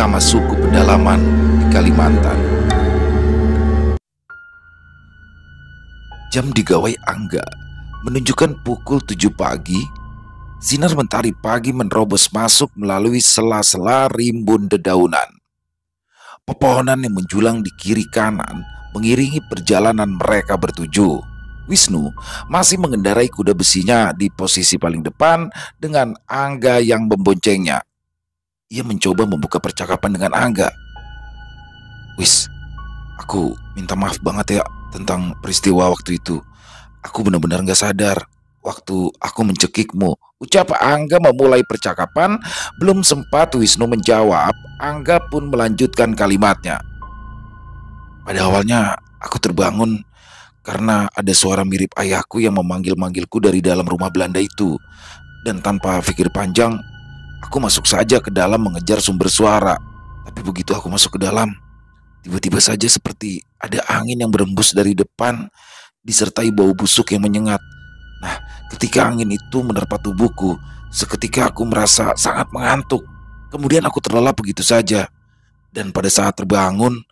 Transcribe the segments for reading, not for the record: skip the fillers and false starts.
bersama suku pedalaman di Kalimantan. Jam di gawai Angga menunjukkan pukul 7 pagi. Sinar mentari pagi menerobos masuk melalui sela-sela rimbun dedaunan. Pepohonan yang menjulang di kiri kanan mengiringi perjalanan mereka bertuju. Wisnu masih mengendarai kuda besinya di posisi paling depan dengan Angga yang memboncengnya. Ia mencoba membuka percakapan dengan Angga. "Wis, aku minta maaf banget ya tentang peristiwa waktu itu. Aku benar-benar gak sadar waktu aku mencekikmu," ucap Angga memulai percakapan. Belum sempat Wisnu menjawab, Angga pun melanjutkan kalimatnya. "Pada awalnya aku terbangun karena ada suara mirip ayahku yang memanggil-manggilku dari dalam rumah Belanda itu. Dan tanpa pikir panjang, aku masuk saja ke dalam mengejar sumber suara. Tapi begitu aku masuk ke dalam, tiba-tiba saja seperti ada angin yang berembus dari depan, disertai bau busuk yang menyengat. Nah, ketika angin itu menerpa tubuhku, seketika aku merasa sangat mengantuk. Kemudian aku terlelap begitu saja. Dan pada saat terbangun,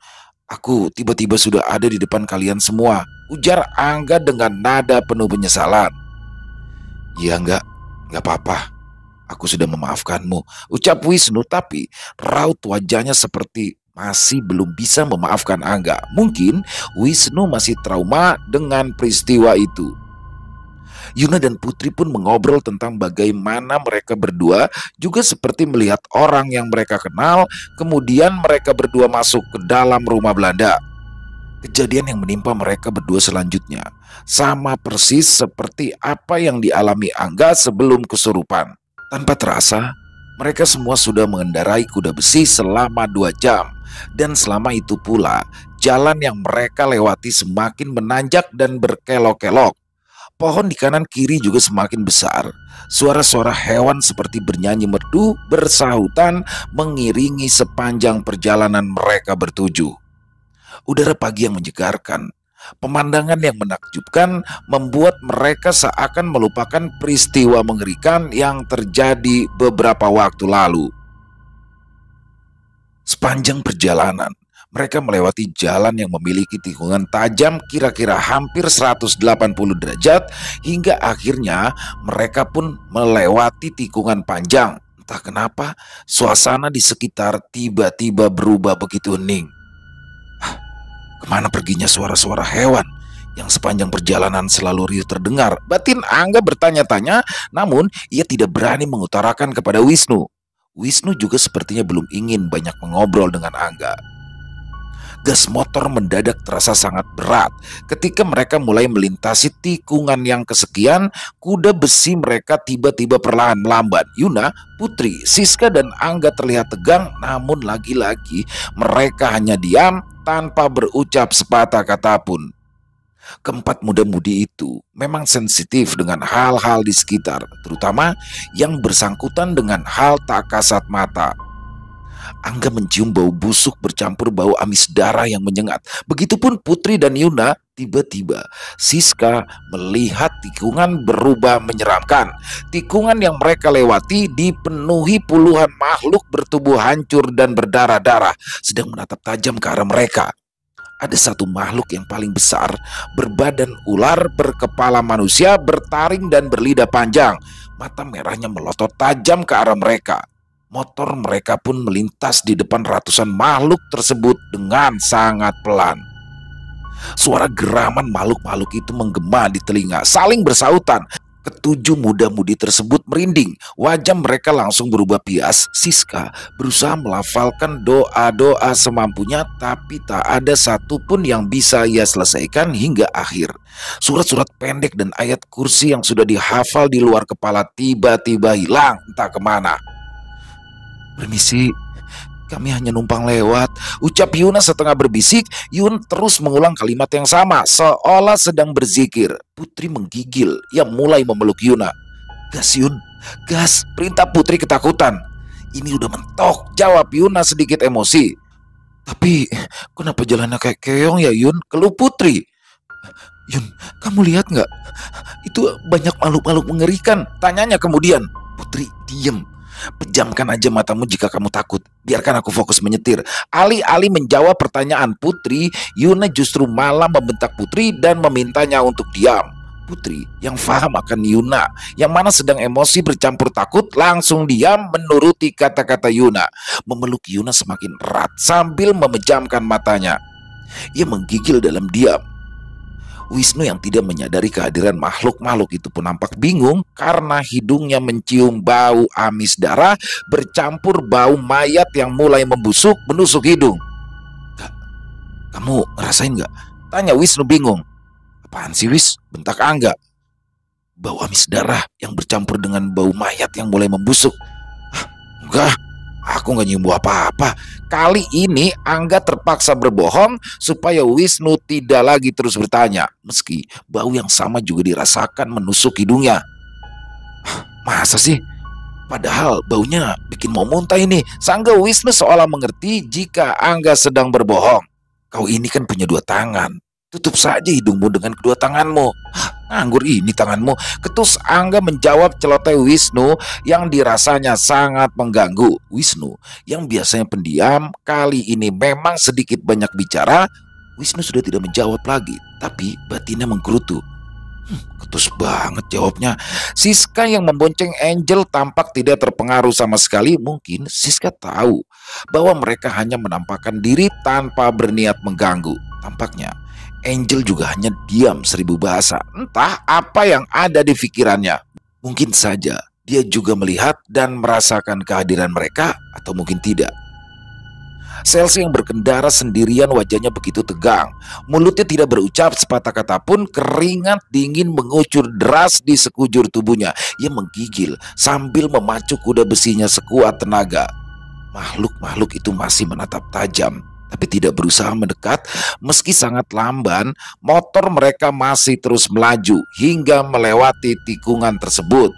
aku tiba-tiba sudah ada di depan kalian semua," ujar Angga dengan nada penuh penyesalan. "Ya enggak apa-apa. Aku sudah memaafkanmu," ucap Wisnu, tapi raut wajahnya seperti masih belum bisa memaafkan Angga. Mungkin Wisnu masih trauma dengan peristiwa itu. Yuna dan Putri pun mengobrol tentang bagaimana mereka berdua juga seperti melihat orang yang mereka kenal. Kemudian mereka berdua masuk ke dalam rumah Belanda. Kejadian yang menimpa mereka berdua selanjutnya sama persis seperti apa yang dialami Angga sebelum kesurupan. Tanpa terasa, mereka semua sudah mengendarai kuda besi selama 2 jam. Dan selama itu pula, jalan yang mereka lewati semakin menanjak dan berkelok-kelok. Pohon di kanan kiri juga semakin besar. Suara-suara hewan seperti bernyanyi merdu bersahutan mengiringi sepanjang perjalanan mereka bertuju. Udara pagi yang menyegarkan, pemandangan yang menakjubkan membuat mereka seakan melupakan peristiwa mengerikan yang terjadi beberapa waktu lalu. Sepanjang perjalanan, mereka melewati jalan yang memiliki tikungan tajam kira-kira hampir 180 derajat hingga akhirnya mereka pun melewati tikungan panjang. Entah kenapa, suasana di sekitar tiba-tiba berubah begitu hening. Kemana perginya suara-suara hewan yang sepanjang perjalanan selalu riuh terdengar? Batin Angga bertanya-tanya, namun ia tidak berani mengutarakan kepada Wisnu. Wisnu juga sepertinya belum ingin banyak mengobrol dengan Angga. Gas motor mendadak terasa sangat berat. Ketika mereka mulai melintasi tikungan yang kesekian, kuda besi mereka tiba-tiba perlahan melambat. Yuna, Putri, Siska, dan Angga terlihat tegang, namun lagi-lagi mereka hanya diam tanpa berucap sepatah kata pun. Keempat muda-mudi itu memang sensitif dengan hal-hal di sekitar, terutama yang bersangkutan dengan hal tak kasat mata. Angga mencium bau busuk bercampur bau amis darah yang menyengat. Begitupun Putri dan Yuna. Tiba-tiba Siska melihat tikungan berubah menyeramkan. Tikungan yang mereka lewati dipenuhi puluhan makhluk bertubuh hancur dan berdarah-darah sedang menatap tajam ke arah mereka. Ada satu makhluk yang paling besar, berbadan ular, berkepala manusia, bertaring dan berlidah panjang. Mata merahnya melotot tajam ke arah mereka. Motor mereka pun melintas di depan ratusan makhluk tersebut dengan sangat pelan. Suara geraman makhluk-makhluk itu menggema di telinga, saling bersahutan. Ketujuh muda-mudi tersebut merinding. Wajah mereka langsung berubah pias. Siska berusaha melafalkan doa-doa semampunya, tapi tak ada satupun yang bisa ia selesaikan hingga akhir. Surat-surat pendek dan ayat kursi yang sudah dihafal di luar kepala tiba-tiba hilang entah kemana. "Permisi, kami hanya numpang lewat," ucap Yuna setengah berbisik. Yun terus mengulang kalimat yang sama seolah sedang berzikir. Putri menggigil. Ia mulai memeluk Yuna. "Gas Yun, gas," perintah Putri ketakutan. "Ini udah mentok," jawab Yuna sedikit emosi. "Tapi kenapa jalannya kayak keong ya Yun?" keluh Putri. "Yun, kamu lihat nggak? Itu banyak makhluk-makhluk mengerikan," tanyanya kemudian. Putri diem. Pejamkan aja matamu jika kamu takut. Biarkan aku fokus menyetir. Alih-alih menjawab pertanyaan Putri, Yuna justru malah membentak Putri dan memintanya untuk diam. Putri yang paham akan Yuna, yang mana sedang emosi bercampur takut, langsung diam menuruti kata-kata Yuna. Memeluk Yuna semakin erat sambil memejamkan matanya. Ia menggigil dalam diam. Wisnu yang tidak menyadari kehadiran makhluk-makhluk itu pun nampak bingung karena hidungnya mencium bau amis darah bercampur bau mayat yang mulai menusuk hidung. "Kak, kamu ngerasain nggak?" tanya Wisnu bingung. "Apaan sih, Wis?" bentak Angga. "Bau amis darah yang bercampur dengan bau mayat yang mulai membusuk." "Hah, enggak, aku nggak nyium bau apa-apa." Kali ini Angga terpaksa berbohong supaya Wisnu tidak lagi terus bertanya, meski bau yang sama juga dirasakan menusuk hidungnya. "Masa sih? Padahal baunya bikin mau muntah ini." Sangga Wisnu seolah mengerti jika Angga sedang berbohong. "Kau ini kan punya dua tangan. Tutup saja hidungmu dengan kedua tanganmu." "Nganggur ini tanganmu," ketus Angga menjawab celoteh Wisnu yang dirasanya sangat mengganggu. Wisnu yang biasanya pendiam, kali ini memang sedikit banyak bicara. Wisnu sudah tidak menjawab lagi, tapi batinnya menggerutu. Ketus banget jawabnya. Siska yang membonceng Angel tampak tidak terpengaruh sama sekali. Mungkin Siska tahu bahwa mereka hanya menampakkan diri tanpa berniat mengganggu. Tampaknya Angel juga hanya diam seribu bahasa. Entah apa yang ada di pikirannya. Mungkin saja dia juga melihat dan merasakan kehadiran mereka, atau mungkin tidak. Chelsea yang berkendara sendirian wajahnya begitu tegang. Mulutnya tidak berucap sepatah kata pun, keringat dingin mengucur deras di sekujur tubuhnya. Ia menggigil sambil memacu kuda besinya sekuat tenaga. Makhluk-makhluk itu masih menatap tajam, tapi tidak berusaha mendekat. Meski sangat lamban, motor mereka masih terus melaju hingga melewati tikungan tersebut.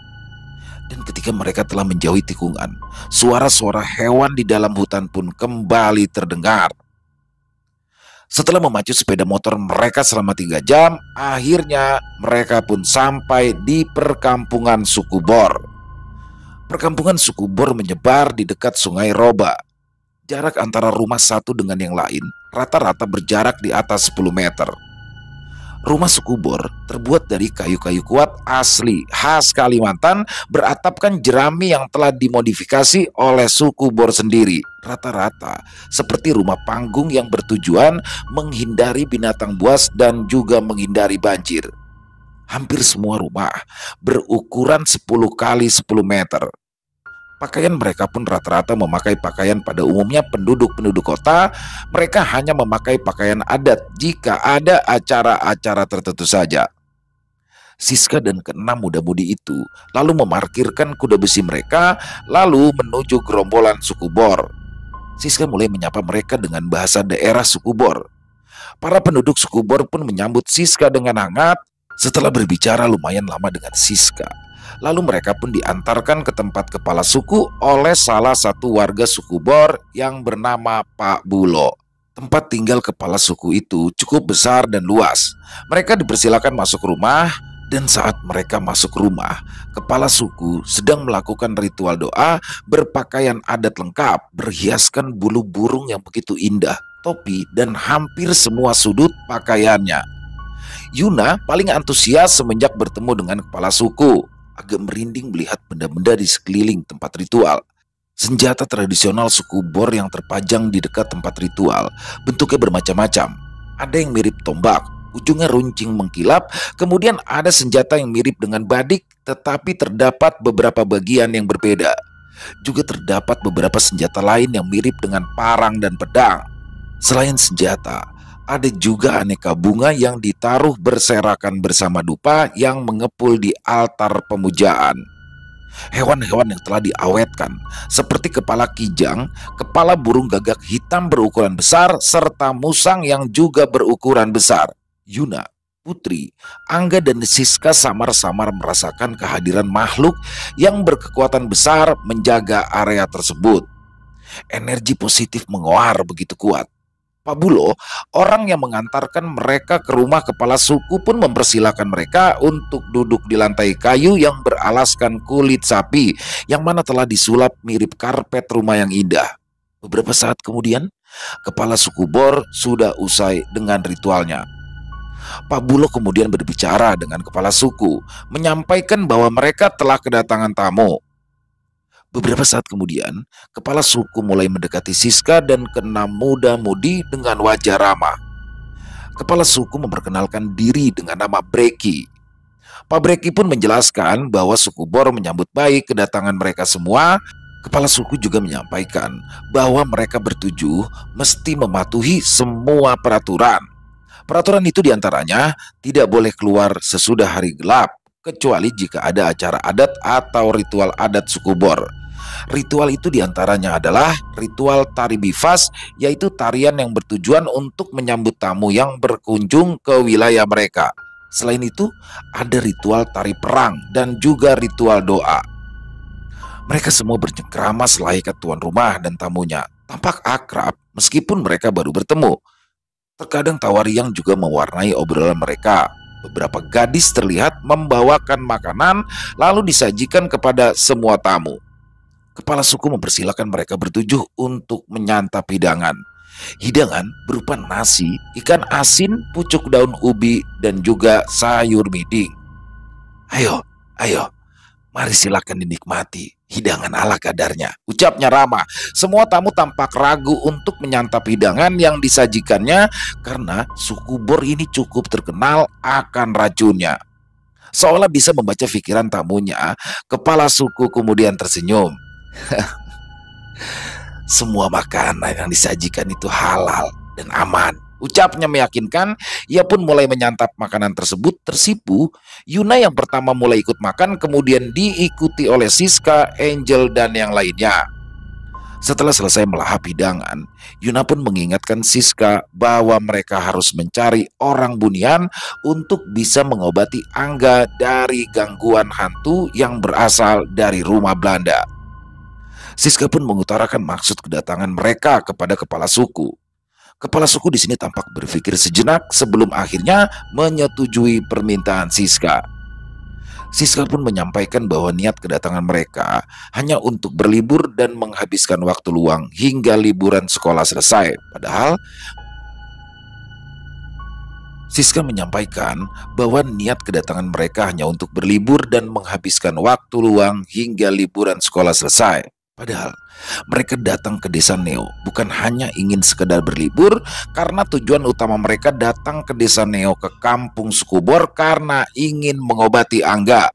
Dan ketika mereka telah menjauhi tikungan, suara-suara hewan di dalam hutan pun kembali terdengar. Setelah memacu sepeda motor mereka selama 3 jam, akhirnya mereka pun sampai di perkampungan suku Bor. Perkampungan suku Bor menyebar di dekat Sungai Roba. Jarak antara rumah satu dengan yang lain rata-rata berjarak di atas 10 meter. Rumah suku Bor terbuat dari kayu-kayu kuat asli khas Kalimantan, beratapkan jerami yang telah dimodifikasi oleh suku Bor sendiri. Rata-rata seperti rumah panggung yang bertujuan menghindari binatang buas dan juga menghindari banjir. Hampir semua rumah berukuran 10 kali 10 meter. Pakaian mereka pun rata-rata memakai pakaian pada umumnya penduduk-penduduk kota. Mereka hanya memakai pakaian adat jika ada acara-acara tertentu saja. Siska dan keenam muda-mudi itu lalu memarkirkan kuda besi mereka, lalu menuju gerombolan suku Bor. Siska mulai menyapa mereka dengan bahasa daerah suku Bor. Para penduduk suku Bor pun menyambut Siska dengan hangat. Setelah berbicara lumayan lama dengan Siska, lalu mereka pun diantarkan ke tempat kepala suku oleh salah satu warga suku Bor yang bernama Pak Bulo. Tempat tinggal kepala suku itu cukup besar dan luas. Mereka dipersilakan masuk rumah, dan saat mereka masuk rumah, kepala suku sedang melakukan ritual doa berpakaian adat lengkap, berhiaskan bulu burung yang begitu indah, topi, dan hampir semua sudut pakaiannya. Yuna paling antusias semenjak bertemu dengan kepala suku. Agak merinding melihat benda-benda di sekeliling tempat ritual. Senjata tradisional suku Bor yang terpajang di dekat tempat ritual bentuknya bermacam-macam. Ada yang mirip tombak, ujungnya runcing mengkilap. Kemudian ada senjata yang mirip dengan badik, tetapi terdapat beberapa bagian yang berbeda. Juga terdapat beberapa senjata lain yang mirip dengan parang dan pedang. Selain senjata, ada juga aneka bunga yang ditaruh berserakan bersama dupa yang mengepul di altar pemujaan. Hewan-hewan yang telah diawetkan seperti kepala kijang, kepala burung gagak hitam berukuran besar, serta musang yang juga berukuran besar. Yuna, Putri, Angga, dan Siska samar-samar merasakan kehadiran makhluk yang berkekuatan besar menjaga area tersebut. Energi positif menguar begitu kuat. Pak Bulo, orang yang mengantarkan mereka ke rumah kepala suku pun mempersilahkan mereka untuk duduk di lantai kayu yang beralaskan kulit sapi, yang mana telah disulap mirip karpet rumah yang indah. Beberapa saat kemudian, kepala suku Bor sudah usai dengan ritualnya. Pak Bulo kemudian berbicara dengan kepala suku, menyampaikan bahwa mereka telah kedatangan tamu. Beberapa saat kemudian, kepala suku mulai mendekati Siska dan keenam muda-mudi dengan wajah ramah. Kepala suku memperkenalkan diri dengan nama Breki. Pak Breki pun menjelaskan bahwa suku Bor menyambut baik kedatangan mereka semua. Kepala suku juga menyampaikan bahwa mereka bertujuh mesti mematuhi semua peraturan. Peraturan itu diantaranya tidak boleh keluar sesudah hari gelap, kecuali jika ada acara adat atau ritual adat suku Bor. Ritual itu diantaranya adalah ritual tari bifas, yaitu tarian yang bertujuan untuk menyambut tamu yang berkunjung ke wilayah mereka. Selain itu, ada ritual tari perang dan juga ritual doa. Mereka semua bercengkrama selayaknya tuan rumah dan tamunya, tampak akrab meskipun mereka baru bertemu. Terkadang tawa riang juga mewarnai obrolan mereka. Beberapa gadis terlihat membawakan makanan lalu disajikan kepada semua tamu. Kepala suku mempersilahkan mereka bertujuh untuk menyantap hidangan. Hidangan berupa nasi, ikan asin, pucuk daun ubi, dan juga sayur miding. Ayo, ayo, mari silakan dinikmati hidangan ala kadarnya, ucapnya ramah. Semua tamu tampak ragu untuk menyantap hidangan yang disajikannya karena suku Bor ini cukup terkenal akan racunnya. Seolah bisa membaca pikiran tamunya, kepala suku kemudian tersenyum. Semua makanan yang disajikan itu halal dan aman, ucapnya meyakinkan. Ia pun mulai menyantap makanan tersebut. Tersipu, Yuna yang pertama mulai ikut makan, kemudian diikuti oleh Siska, Angel, dan yang lainnya. Setelah selesai melahap hidangan, Yuna pun mengingatkan Siska bahwa mereka harus mencari orang bunian untuk bisa mengobati Angga dari gangguan hantu yang berasal dari rumah Belanda. Siska pun mengutarakan maksud kedatangan mereka kepada kepala suku. Kepala suku di sini tampak berpikir sejenak sebelum akhirnya menyetujui permintaan Siska. Siska pun menyampaikan bahwa niat kedatangan mereka hanya untuk berlibur dan menghabiskan waktu luang hingga liburan sekolah selesai. Padahal Siska menyampaikan bahwa niat kedatangan mereka hanya untuk berlibur dan menghabiskan waktu luang hingga liburan sekolah selesai. Padahal mereka datang ke desa Neo bukan hanya ingin sekedar berlibur, karena tujuan utama mereka datang ke desa Neo ke kampung suku Bor karena ingin mengobati Angga.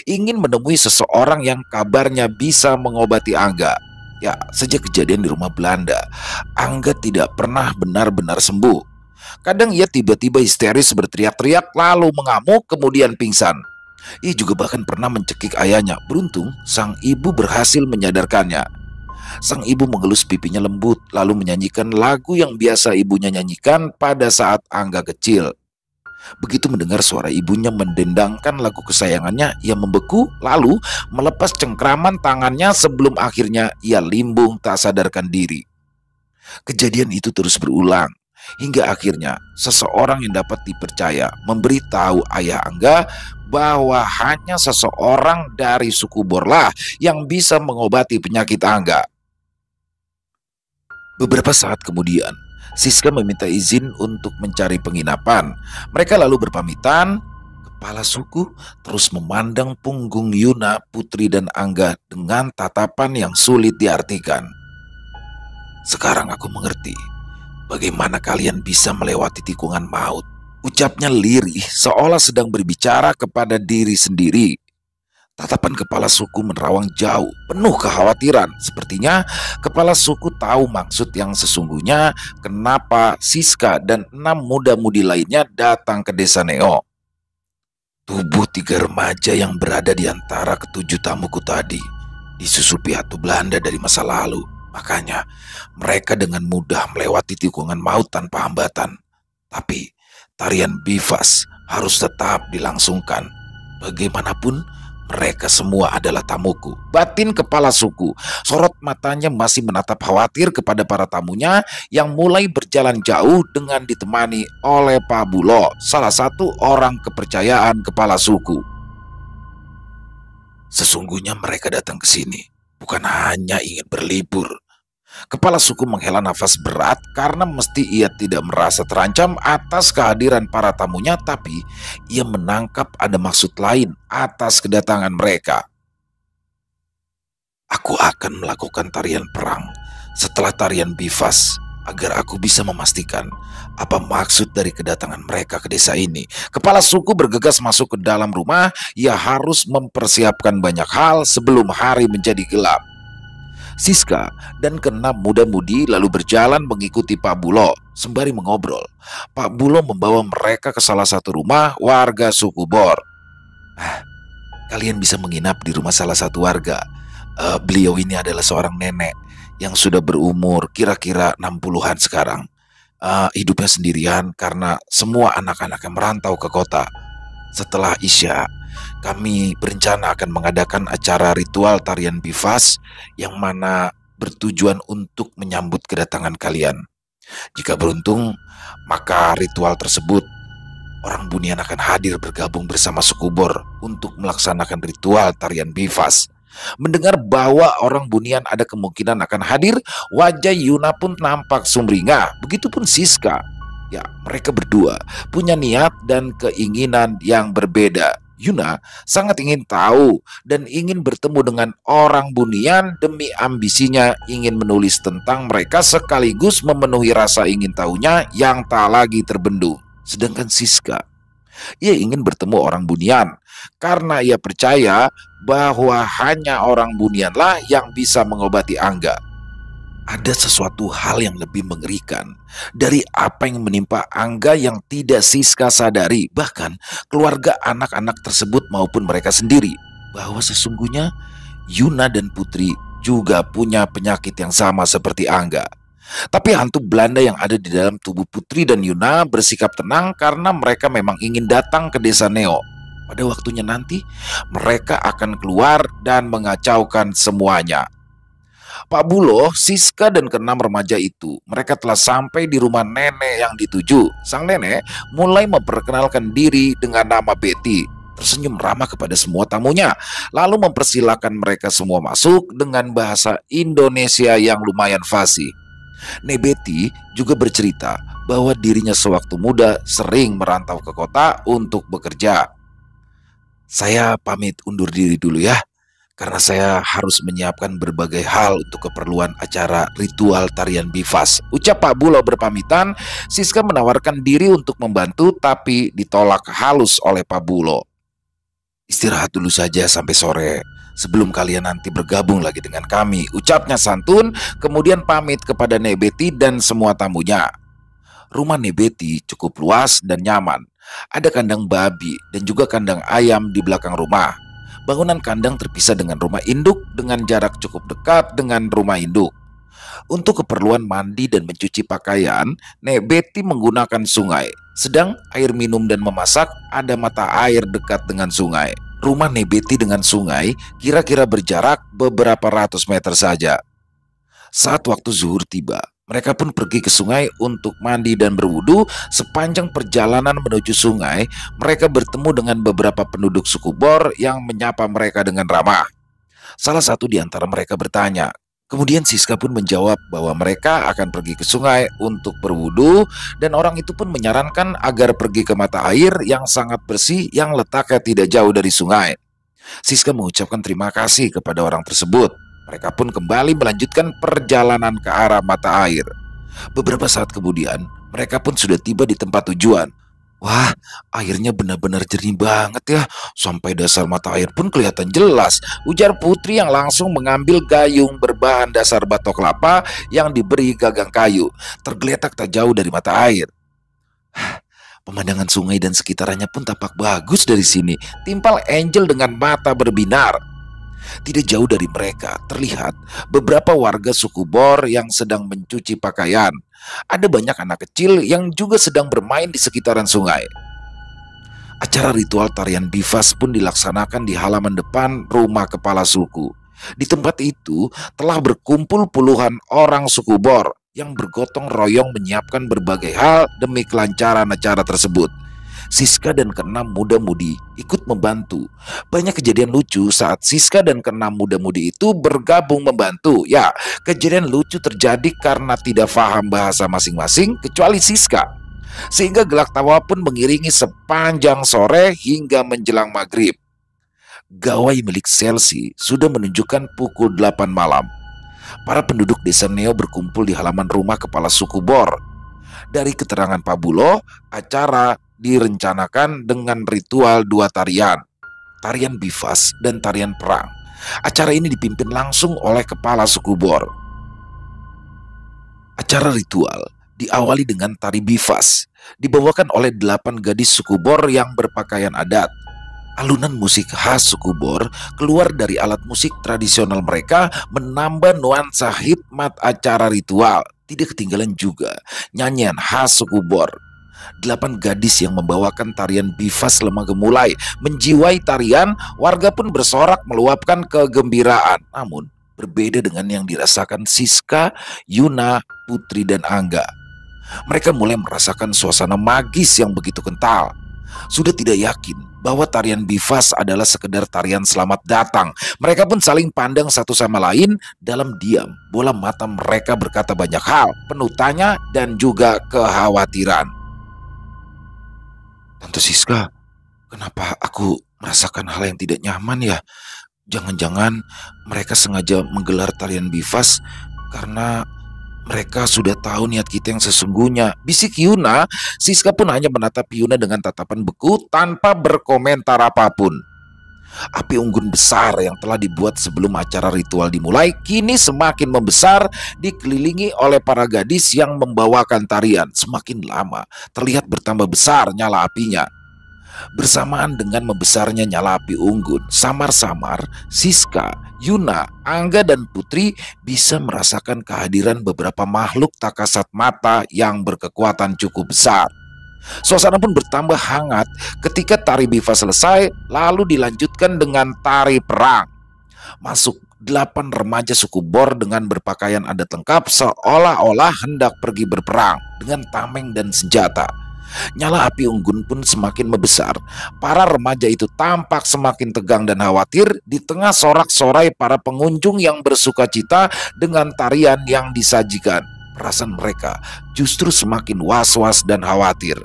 Ingin menemui seseorang yang kabarnya bisa mengobati Angga. Ya, sejak kejadian di rumah Belanda, Angga tidak pernah benar-benar sembuh. Kadang ia tiba-tiba histeris berteriak-teriak lalu mengamuk kemudian pingsan. Ia juga bahkan pernah mencekik ayahnya. Beruntung sang ibu berhasil menyadarkannya. Sang ibu mengelus pipinya lembut lalu menyanyikan lagu yang biasa ibunya nyanyikan pada saat Angga kecil. Begitu mendengar suara ibunya mendendangkan lagu kesayangannya, ia membeku lalu melepas cengkraman tangannya sebelum akhirnya ia limbung tak sadarkan diri. Kejadian itu terus berulang hingga akhirnya seseorang yang dapat dipercaya memberitahu ayah Angga bahwa hanya seseorang dari suku Borlah yang bisa mengobati penyakit Angga. Beberapa saat kemudian, Siska meminta izin untuk mencari penginapan. Mereka lalu berpamitan. Kepala suku terus memandang punggung Yuna, Putri, dan Angga dengan tatapan yang sulit diartikan. Sekarang aku mengerti bagaimana kalian bisa melewati tikungan maut, ucapnya lirih seolah sedang berbicara kepada diri sendiri. Tatapan kepala suku menerawang jauh, penuh kekhawatiran. Sepertinya kepala suku tahu maksud yang sesungguhnya kenapa Siska dan 6 muda-mudi lainnya datang ke desa Neo. Tubuh 3 remaja yang berada di antara ketujuh tamuku tadi disusupi hantu Belanda dari masa lalu. Makanya mereka dengan mudah melewati tikungan maut tanpa hambatan. Tapi tarian bifas harus tetap dilangsungkan. Bagaimanapun Mereka semua adalah tamuku. Batin kepala suku. Sorot matanya masih menatap khawatir kepada para tamunya yang mulai berjalan jauh dengan ditemani oleh Pak Bulo, salah satu orang kepercayaan kepala suku. Sesungguhnya mereka datang ke sini bukan hanya ingin berlibur. Kepala suku menghela nafas berat karena mesti ia tidak merasa terancam atas kehadiran para tamunya, tapi ia menangkap ada maksud lain atas kedatangan mereka. Aku akan melakukan tarian perang setelah tarian bifas agar aku bisa memastikan apa maksud dari kedatangan mereka ke desa ini. Kepala suku bergegas masuk ke dalam rumah. Ia harus mempersiapkan banyak hal sebelum hari menjadi gelap. Siska dan keenam muda-mudi lalu berjalan mengikuti Pak Bulo sembari mengobrol. Pak Bulo membawa mereka ke salah satu rumah warga suku Bor. Kalian bisa menginap di rumah salah satu warga. Beliau ini adalah seorang nenek yang sudah berumur kira-kira 60-an sekarang. Hidupnya sendirian karena semua anak-anaknya merantau ke kota. Setelah Isya, kami berencana akan mengadakan acara ritual tarian bifas yang mana bertujuan untuk menyambut kedatangan kalian. Jika beruntung, maka ritual tersebut orang Bunian akan hadir bergabung bersama suku Bor untuk melaksanakan ritual tarian bifas. Mendengar bahwa orang Bunian ada kemungkinan akan hadir, wajah Yuna pun nampak sumringah. Begitupun Siska. Ya, mereka berdua punya niat dan keinginan yang berbeda. Yuna sangat ingin tahu dan ingin bertemu dengan orang Bunian demi ambisinya ingin menulis tentang mereka sekaligus memenuhi rasa ingin tahunya yang tak lagi terbendung. Sedangkan Siska, ia ingin bertemu orang Bunian karena ia percaya bahwa hanya orang Bunianlah yang bisa mengobati Angga. Ada sesuatu hal yang lebih mengerikan dari apa yang menimpa Angga yang tidak Siska sadari, bahkan keluarga anak-anak tersebut maupun mereka sendiri, bahwa sesungguhnya Yuna dan Putri juga punya penyakit yang sama seperti Angga. Tapi hantu Belanda yang ada di dalam tubuh Putri dan Yuna bersikap tenang karena mereka memang ingin datang ke desa Neo. Pada waktunya nanti mereka akan keluar dan mengacaukan semuanya. Pak Bulo, Siska dan keenam remaja itu, mereka telah sampai di rumah nenek yang dituju. Sang nenek mulai memperkenalkan diri dengan nama Betty, tersenyum ramah kepada semua tamunya, lalu mempersilahkan mereka semua masuk dengan bahasa Indonesia yang lumayan fasih. Nek Betty juga bercerita bahwa dirinya sewaktu muda sering merantau ke kota untuk bekerja. Saya pamit undur diri dulu ya, karena saya harus menyiapkan berbagai hal untuk keperluan acara ritual tarian bifas. Ucap Pak Bulo berpamitan, Siska menawarkan diri untuk membantu tapi ditolak halus oleh Pak Bulo. Istirahat dulu saja sampai sore, sebelum kalian nanti bergabung lagi dengan kami, ucapnya santun, kemudian pamit kepada Nek Betty dan semua tamunya. Rumah Nek Betty cukup luas dan nyaman. Ada kandang babi dan juga kandang ayam di belakang rumah. Bangunan kandang terpisah dengan rumah induk dengan jarak cukup dekat dengan rumah induk. Untuk keperluan mandi dan mencuci pakaian, Nek Betty menggunakan sungai. Sedang air minum dan memasak ada mata air dekat dengan sungai. Rumah Nek Betty dengan sungai kira-kira berjarak beberapa ratus meter saja. Saat waktu zuhur tiba, mereka pun pergi ke sungai untuk mandi dan berwudu. Sepanjang perjalanan menuju sungai, mereka bertemu dengan beberapa penduduk suku Bor yang menyapa mereka dengan ramah. Salah satu di antara mereka bertanya. Kemudian Siska pun menjawab bahwa mereka akan pergi ke sungai untuk berwudu, dan orang itu pun menyarankan agar pergi ke mata air yang sangat bersih yang letaknya tidak jauh dari sungai. Siska mengucapkan terima kasih kepada orang tersebut. Mereka pun kembali melanjutkan perjalanan ke arah mata air. Beberapa saat kemudian, mereka pun sudah tiba di tempat tujuan. Wah, airnya benar-benar jernih banget ya. Sampai dasar mata air pun kelihatan jelas, ujar Putri yang langsung mengambil gayung berbahan dasar batok kelapa yang diberi gagang kayu. Tergeletak tak jauh dari mata air. Pemandangan sungai dan sekitarnya pun tampak bagus dari sini. Timpal Angel dengan mata berbinar. Tidak jauh dari mereka terlihat beberapa warga suku Bor yang sedang mencuci pakaian. Ada banyak anak kecil yang juga sedang bermain di sekitaran sungai. Acara ritual tarian bifas pun dilaksanakan di halaman depan rumah kepala suku. Di tempat itu telah berkumpul puluhan orang suku Bor yang bergotong royong menyiapkan berbagai hal demi kelancaran acara tersebut. Siska dan keenam muda-mudi ikut membantu. Banyak kejadian lucu saat Siska dan keenam muda-mudi itu bergabung membantu. Ya, kejadian lucu terjadi karena tidak paham bahasa masing-masing kecuali Siska. Sehingga gelak tawa pun mengiringi sepanjang sore hingga menjelang maghrib. Gawai milik Selsi sudah menunjukkan pukul 8 malam. Para penduduk desa Neo berkumpul di halaman rumah kepala suku Bor. Dari keterangan Pak Bulo, acara direncanakan dengan ritual dua tarian, tarian bifas dan tarian perang. Acara ini dipimpin langsung oleh kepala suku Bor. Acara ritual diawali dengan tari bifas, dibawakan oleh 8 gadis suku Bor yang berpakaian adat. Alunan musik khas suku Bor keluar dari alat musik tradisional mereka menambah nuansa hikmat acara ritual. Tidak ketinggalan juga nyanyian khas suku Bor. 8 gadis yang membawakan tarian bifas lemah gemulai menjiwai tarian, warga pun bersorak meluapkan kegembiraan. Namun berbeda dengan yang dirasakan Siska, Yuna, Putri, dan Angga. Mereka mulai merasakan suasana magis yang begitu kental. Sudah tidak yakin bahwa tarian bifas adalah sekedar tarian selamat datang. Mereka pun saling pandang satu sama lain dalam diam. Bola mata mereka berkata banyak hal, penuh tanya dan juga kekhawatiran. Tante Siska, kenapa aku merasakan hal yang tidak nyaman ya? Jangan-jangan mereka sengaja menggelar tarian bifas karena mereka sudah tahu niat kita yang sesungguhnya, bisik Yuna. Siska pun hanya menatap Yuna dengan tatapan beku tanpa berkomentar apapun. Api unggun besar yang telah dibuat sebelum acara ritual dimulai kini semakin membesar, dikelilingi oleh para gadis yang membawakan tarian. Semakin lama terlihat bertambah besar nyala apinya. Bersamaan dengan membesarnya nyala api unggun, samar-samar Siska, Yuna, Angga, dan Putri bisa merasakan kehadiran beberapa makhluk tak kasat mata yang berkekuatan cukup besar. Suasana pun bertambah hangat ketika tari bifas selesai, lalu dilanjutkan dengan tari perang. Masuk 8 remaja suku Bor dengan berpakaian adat lengkap seolah-olah hendak pergi berperang dengan tameng dan senjata. Nyala api unggun pun semakin membesar. Para remaja itu tampak semakin tegang dan khawatir di tengah sorak-sorai para pengunjung yang bersuka cita dengan tarian yang disajikan. Perasaan mereka justru semakin was-was dan khawatir.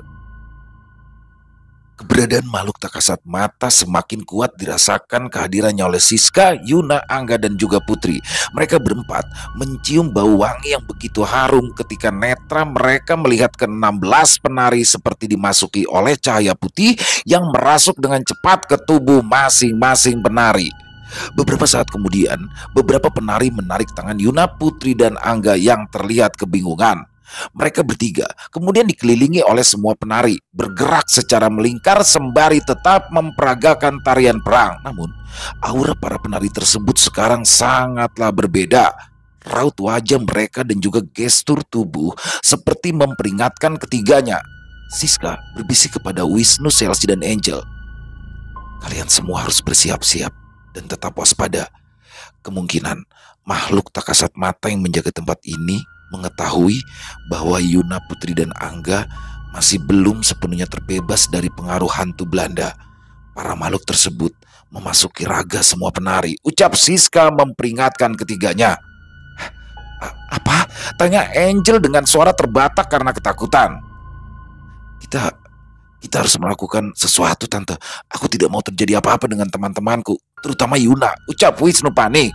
Keberadaan makhluk tak kasat mata semakin kuat dirasakan kehadirannya oleh Siska, Yuna, Angga, dan juga Putri. Mereka berempat mencium bau wangi yang begitu harum ketika netra mereka melihat ke-16 penari seperti dimasuki oleh cahaya putih yang merasuk dengan cepat ke tubuh masing-masing penari. Beberapa saat kemudian, beberapa penari menarik tangan Yuna, Putri, dan Angga yang terlihat kebingungan. Mereka bertiga kemudian dikelilingi oleh semua penari, bergerak secara melingkar sembari tetap memperagakan tarian perang. Namun, aura para penari tersebut sekarang sangatlah berbeda. Raut wajah mereka dan juga gestur tubuh seperti memperingatkan ketiganya. Siska berbisik kepada Wisnu, Selsi, dan Angel. Kalian semua harus bersiap-siap dan tetap waspada. Kemungkinan makhluk tak kasat mata yang menjaga tempat ini mengetahui bahwa Yuna, Putri, dan Angga masih belum sepenuhnya terbebas dari pengaruh hantu Belanda. Para makhluk tersebut memasuki raga semua penari, ucap Siska memperingatkan ketiganya. Apa? Tanya Angel dengan suara terbatak karena ketakutan. Kita harus melakukan sesuatu, Tante. Aku tidak mau terjadi apa-apa dengan teman-temanku, terutama Yuna, ucap Wisnu panik.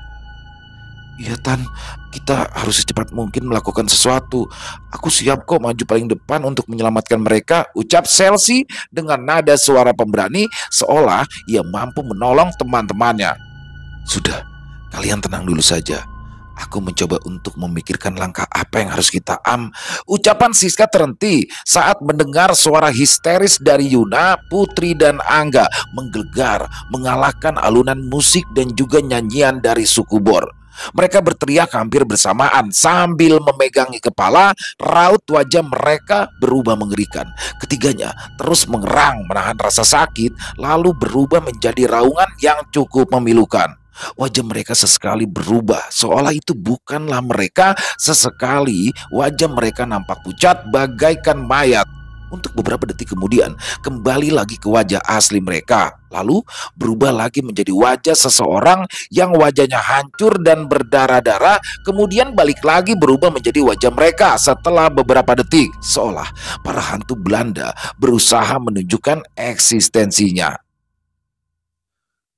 Iya, Tan, kita harus secepat mungkin melakukan sesuatu. Aku siap kok maju paling depan untuk menyelamatkan mereka, ucap Selsi dengan nada suara pemberani seolah ia mampu menolong teman-temannya. Sudah, kalian tenang dulu saja. Aku mencoba untuk memikirkan langkah apa yang harus kita Ucapan Siska terhenti saat mendengar suara histeris dari Yuna, Putri, dan Angga menggelegar mengalahkan alunan musik dan juga nyanyian dari suku Bor. Mereka berteriak hampir bersamaan sambil memegangi kepala, raut wajah mereka berubah mengerikan. Ketiganya terus mengerang menahan rasa sakit, lalu berubah menjadi raungan yang cukup memilukan. Wajah mereka sesekali berubah, seolah itu bukanlah mereka. Sesekali wajah mereka nampak pucat bagaikan mayat. Untuk beberapa detik kemudian, kembali lagi ke wajah asli mereka. Lalu berubah lagi menjadi wajah seseorang yang wajahnya hancur dan berdarah-darah. Kemudian balik lagi berubah menjadi wajah mereka setelah beberapa detik. Seolah para hantu Belanda berusaha menunjukkan eksistensinya.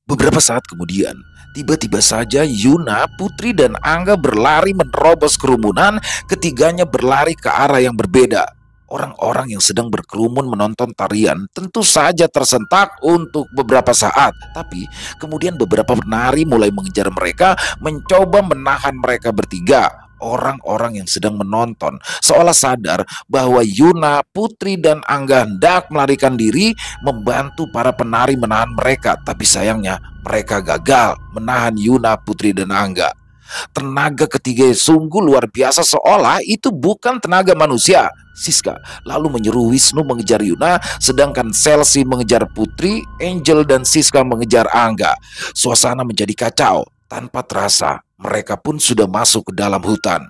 Beberapa saat kemudian, tiba-tiba saja Yuna, Putri, dan Angga berlari menerobos kerumunan. Ketiganya berlari ke arah yang berbeda. Orang-orang yang sedang berkerumun menonton tarian tentu saja tersentak untuk beberapa saat. Tapi kemudian beberapa penari mulai mengejar mereka, mencoba menahan mereka bertiga. Orang-orang yang sedang menonton seolah sadar bahwa Yuna, Putri, dan Angga hendak melarikan diri, membantu para penari menahan mereka. Tapi sayangnya mereka gagal menahan Yuna, Putri, dan Angga. Tenaga ketiga sungguh luar biasa, seolah itu bukan tenaga manusia. Siska lalu menyuruh Wisnu mengejar Yuna, sedangkan Selsi mengejar Putri, Angel dan Siska mengejar Angga. Suasana menjadi kacau. Tanpa terasa, mereka pun sudah masuk ke dalam hutan.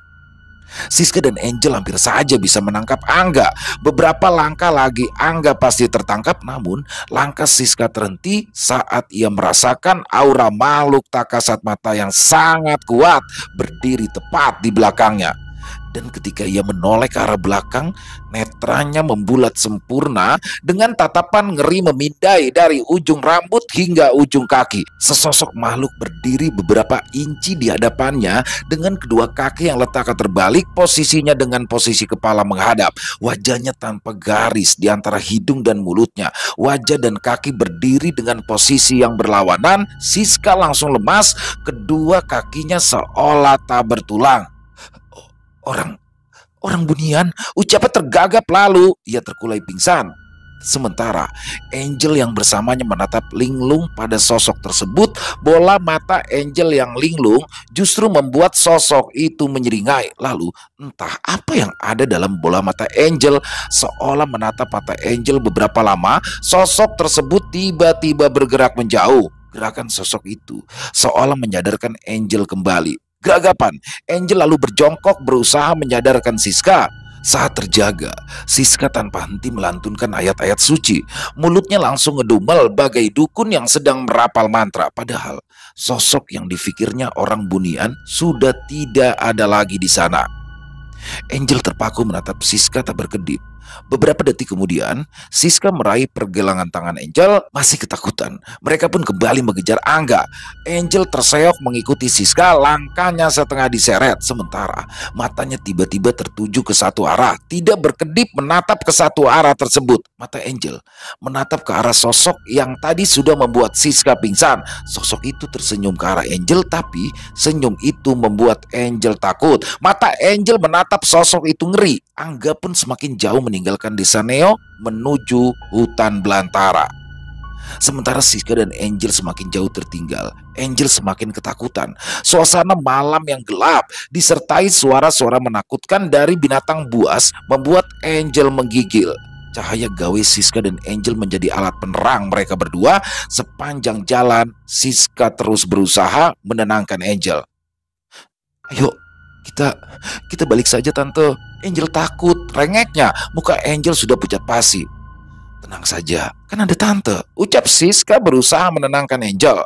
Siska dan Angel hampir saja bisa menangkap Angga. Beberapa langkah lagi Angga pasti tertangkap, namun langkah Siska terhenti saat ia merasakan aura makhluk tak kasat mata yang sangat kuat berdiri tepat di belakangnya. Dan ketika ia menoleh ke arah belakang, netranya membulat sempurna dengan tatapan ngeri memindai dari ujung rambut hingga ujung kaki. Sesosok makhluk berdiri beberapa inci di hadapannya dengan kedua kaki yang letaknya terbalik, posisinya dengan posisi kepala menghadap. Wajahnya tanpa garis di antara hidung dan mulutnya. Wajah dan kaki berdiri dengan posisi yang berlawanan. Siska langsung lemas, kedua kakinya seolah tak bertulang. Orang bunian, ucapnya tergagap lalu ia terkulai pingsan. Sementara Angel yang bersamanya menatap linglung pada sosok tersebut. Bola mata Angel yang linglung justru membuat sosok itu menyeringai. Lalu entah apa yang ada dalam bola mata Angel, seolah menatap mata Angel beberapa lama. Sosok tersebut tiba-tiba bergerak menjauh. Gerakan sosok itu seolah menyadarkan Angel kembali. Geragapan, Angel lalu berjongkok berusaha menyadarkan Siska. Saat terjaga, Siska tanpa henti melantunkan ayat-ayat suci. Mulutnya langsung ngedumel bagai dukun yang sedang merapal mantra. Padahal sosok yang difikirnya orang bunian sudah tidak ada lagi di sana. Angel terpaku menatap Siska tak berkedip. Beberapa detik kemudian, Siska meraih pergelangan tangan Angel, masih ketakutan. Mereka pun kembali mengejar Angga. Angel terseok mengikuti Siska, langkahnya setengah diseret. Sementara matanya tiba-tiba tertuju ke satu arah, tidak berkedip menatap ke satu arah tersebut. Mata Angel menatap ke arah sosok yang tadi sudah membuat Siska pingsan. Sosok itu tersenyum ke arah Angel, tapi senyum itu membuat Angel takut. Mata Angel menatap sosok itu ngeri. Angga pun semakin jauh meninggalkan desa Neo menuju hutan belantara. Sementara Siska dan Angel semakin jauh tertinggal, Angel semakin ketakutan. Suasana malam yang gelap disertai suara-suara menakutkan dari binatang buas membuat Angel menggigil. Cahaya gawe Siska dan Angel menjadi alat penerang mereka berdua. Sepanjang jalan, Siska terus berusaha menenangkan Angel. "Ayo, kita balik saja, Tante." Angel takut, rengeknya. Muka Angel sudah pucat pasi. "Tenang saja, kan ada Tante," ucap Siska berusaha menenangkan Angel.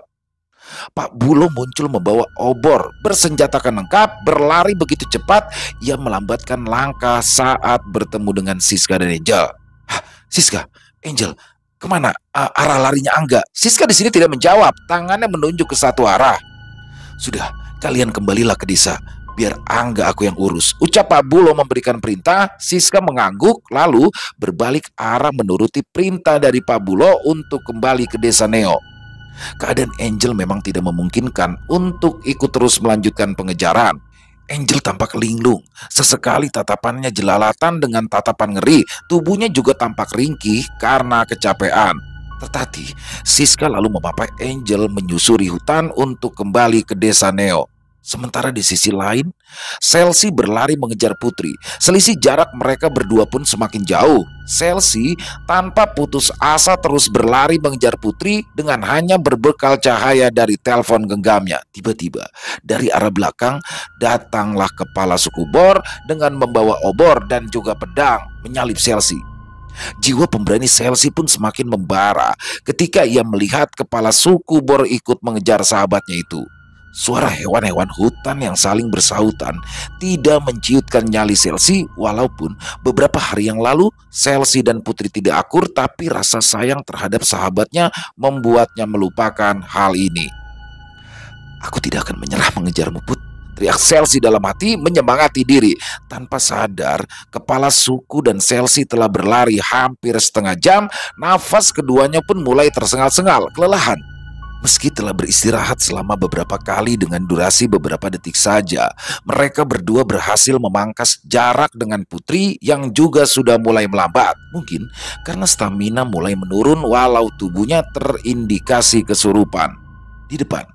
Pak Bulo muncul membawa obor, bersenjatakan lengkap, berlari begitu cepat. Ia melambatkan langkah saat bertemu dengan Siska dan Angel. "Siska, Angel, kemana arah larinya Angga?" Siska di sini tidak menjawab, tangannya menunjuk ke satu arah. "Sudah, kalian kembalilah ke desa. Biar Angga aku yang urus," ucap Pak Bulo memberikan perintah. Siska mengangguk lalu berbalik arah menuruti perintah dari Pak Bulo untuk kembali ke desa Neo. Keadaan Angel memang tidak memungkinkan untuk ikut terus melanjutkan pengejaran. Angel tampak linglung, sesekali tatapannya jelalatan dengan tatapan ngeri. Tubuhnya juga tampak ringkih karena kecapean. Tetapi Siska lalu memapai Angel menyusuri hutan untuk kembali ke desa Neo. Sementara di sisi lain, Chelsea berlari mengejar Putri. Selisih jarak mereka berdua pun semakin jauh. Chelsea tanpa putus asa terus berlari mengejar Putri dengan hanya berbekal cahaya dari telepon genggamnya. Tiba-tiba dari arah belakang datanglah kepala suku Bor dengan membawa obor dan juga pedang menyalip Chelsea. Jiwa pemberani Chelsea pun semakin membara ketika ia melihat kepala suku Bor ikut mengejar sahabatnya itu. Suara hewan-hewan hutan yang saling bersahutan tidak menciutkan nyali Chelsea, walaupun beberapa hari yang lalu Chelsea dan Putri tidak akur, tapi rasa sayang terhadap sahabatnya membuatnya melupakan hal ini. "Aku tidak akan menyerah mengejarmu, Put," teriak Chelsea dalam hati menyemangati diri. Tanpa sadar, kepala suku dan Chelsea telah berlari hampir setengah jam. Nafas keduanya pun mulai tersengal-sengal, kelelahan. Meski telah beristirahat selama beberapa kali dengan durasi beberapa detik saja, mereka berdua berhasil memangkas jarak dengan Putri yang juga sudah mulai melambat. Mungkin karena stamina mulai menurun walau tubuhnya terindikasi kesurupan. Di depan,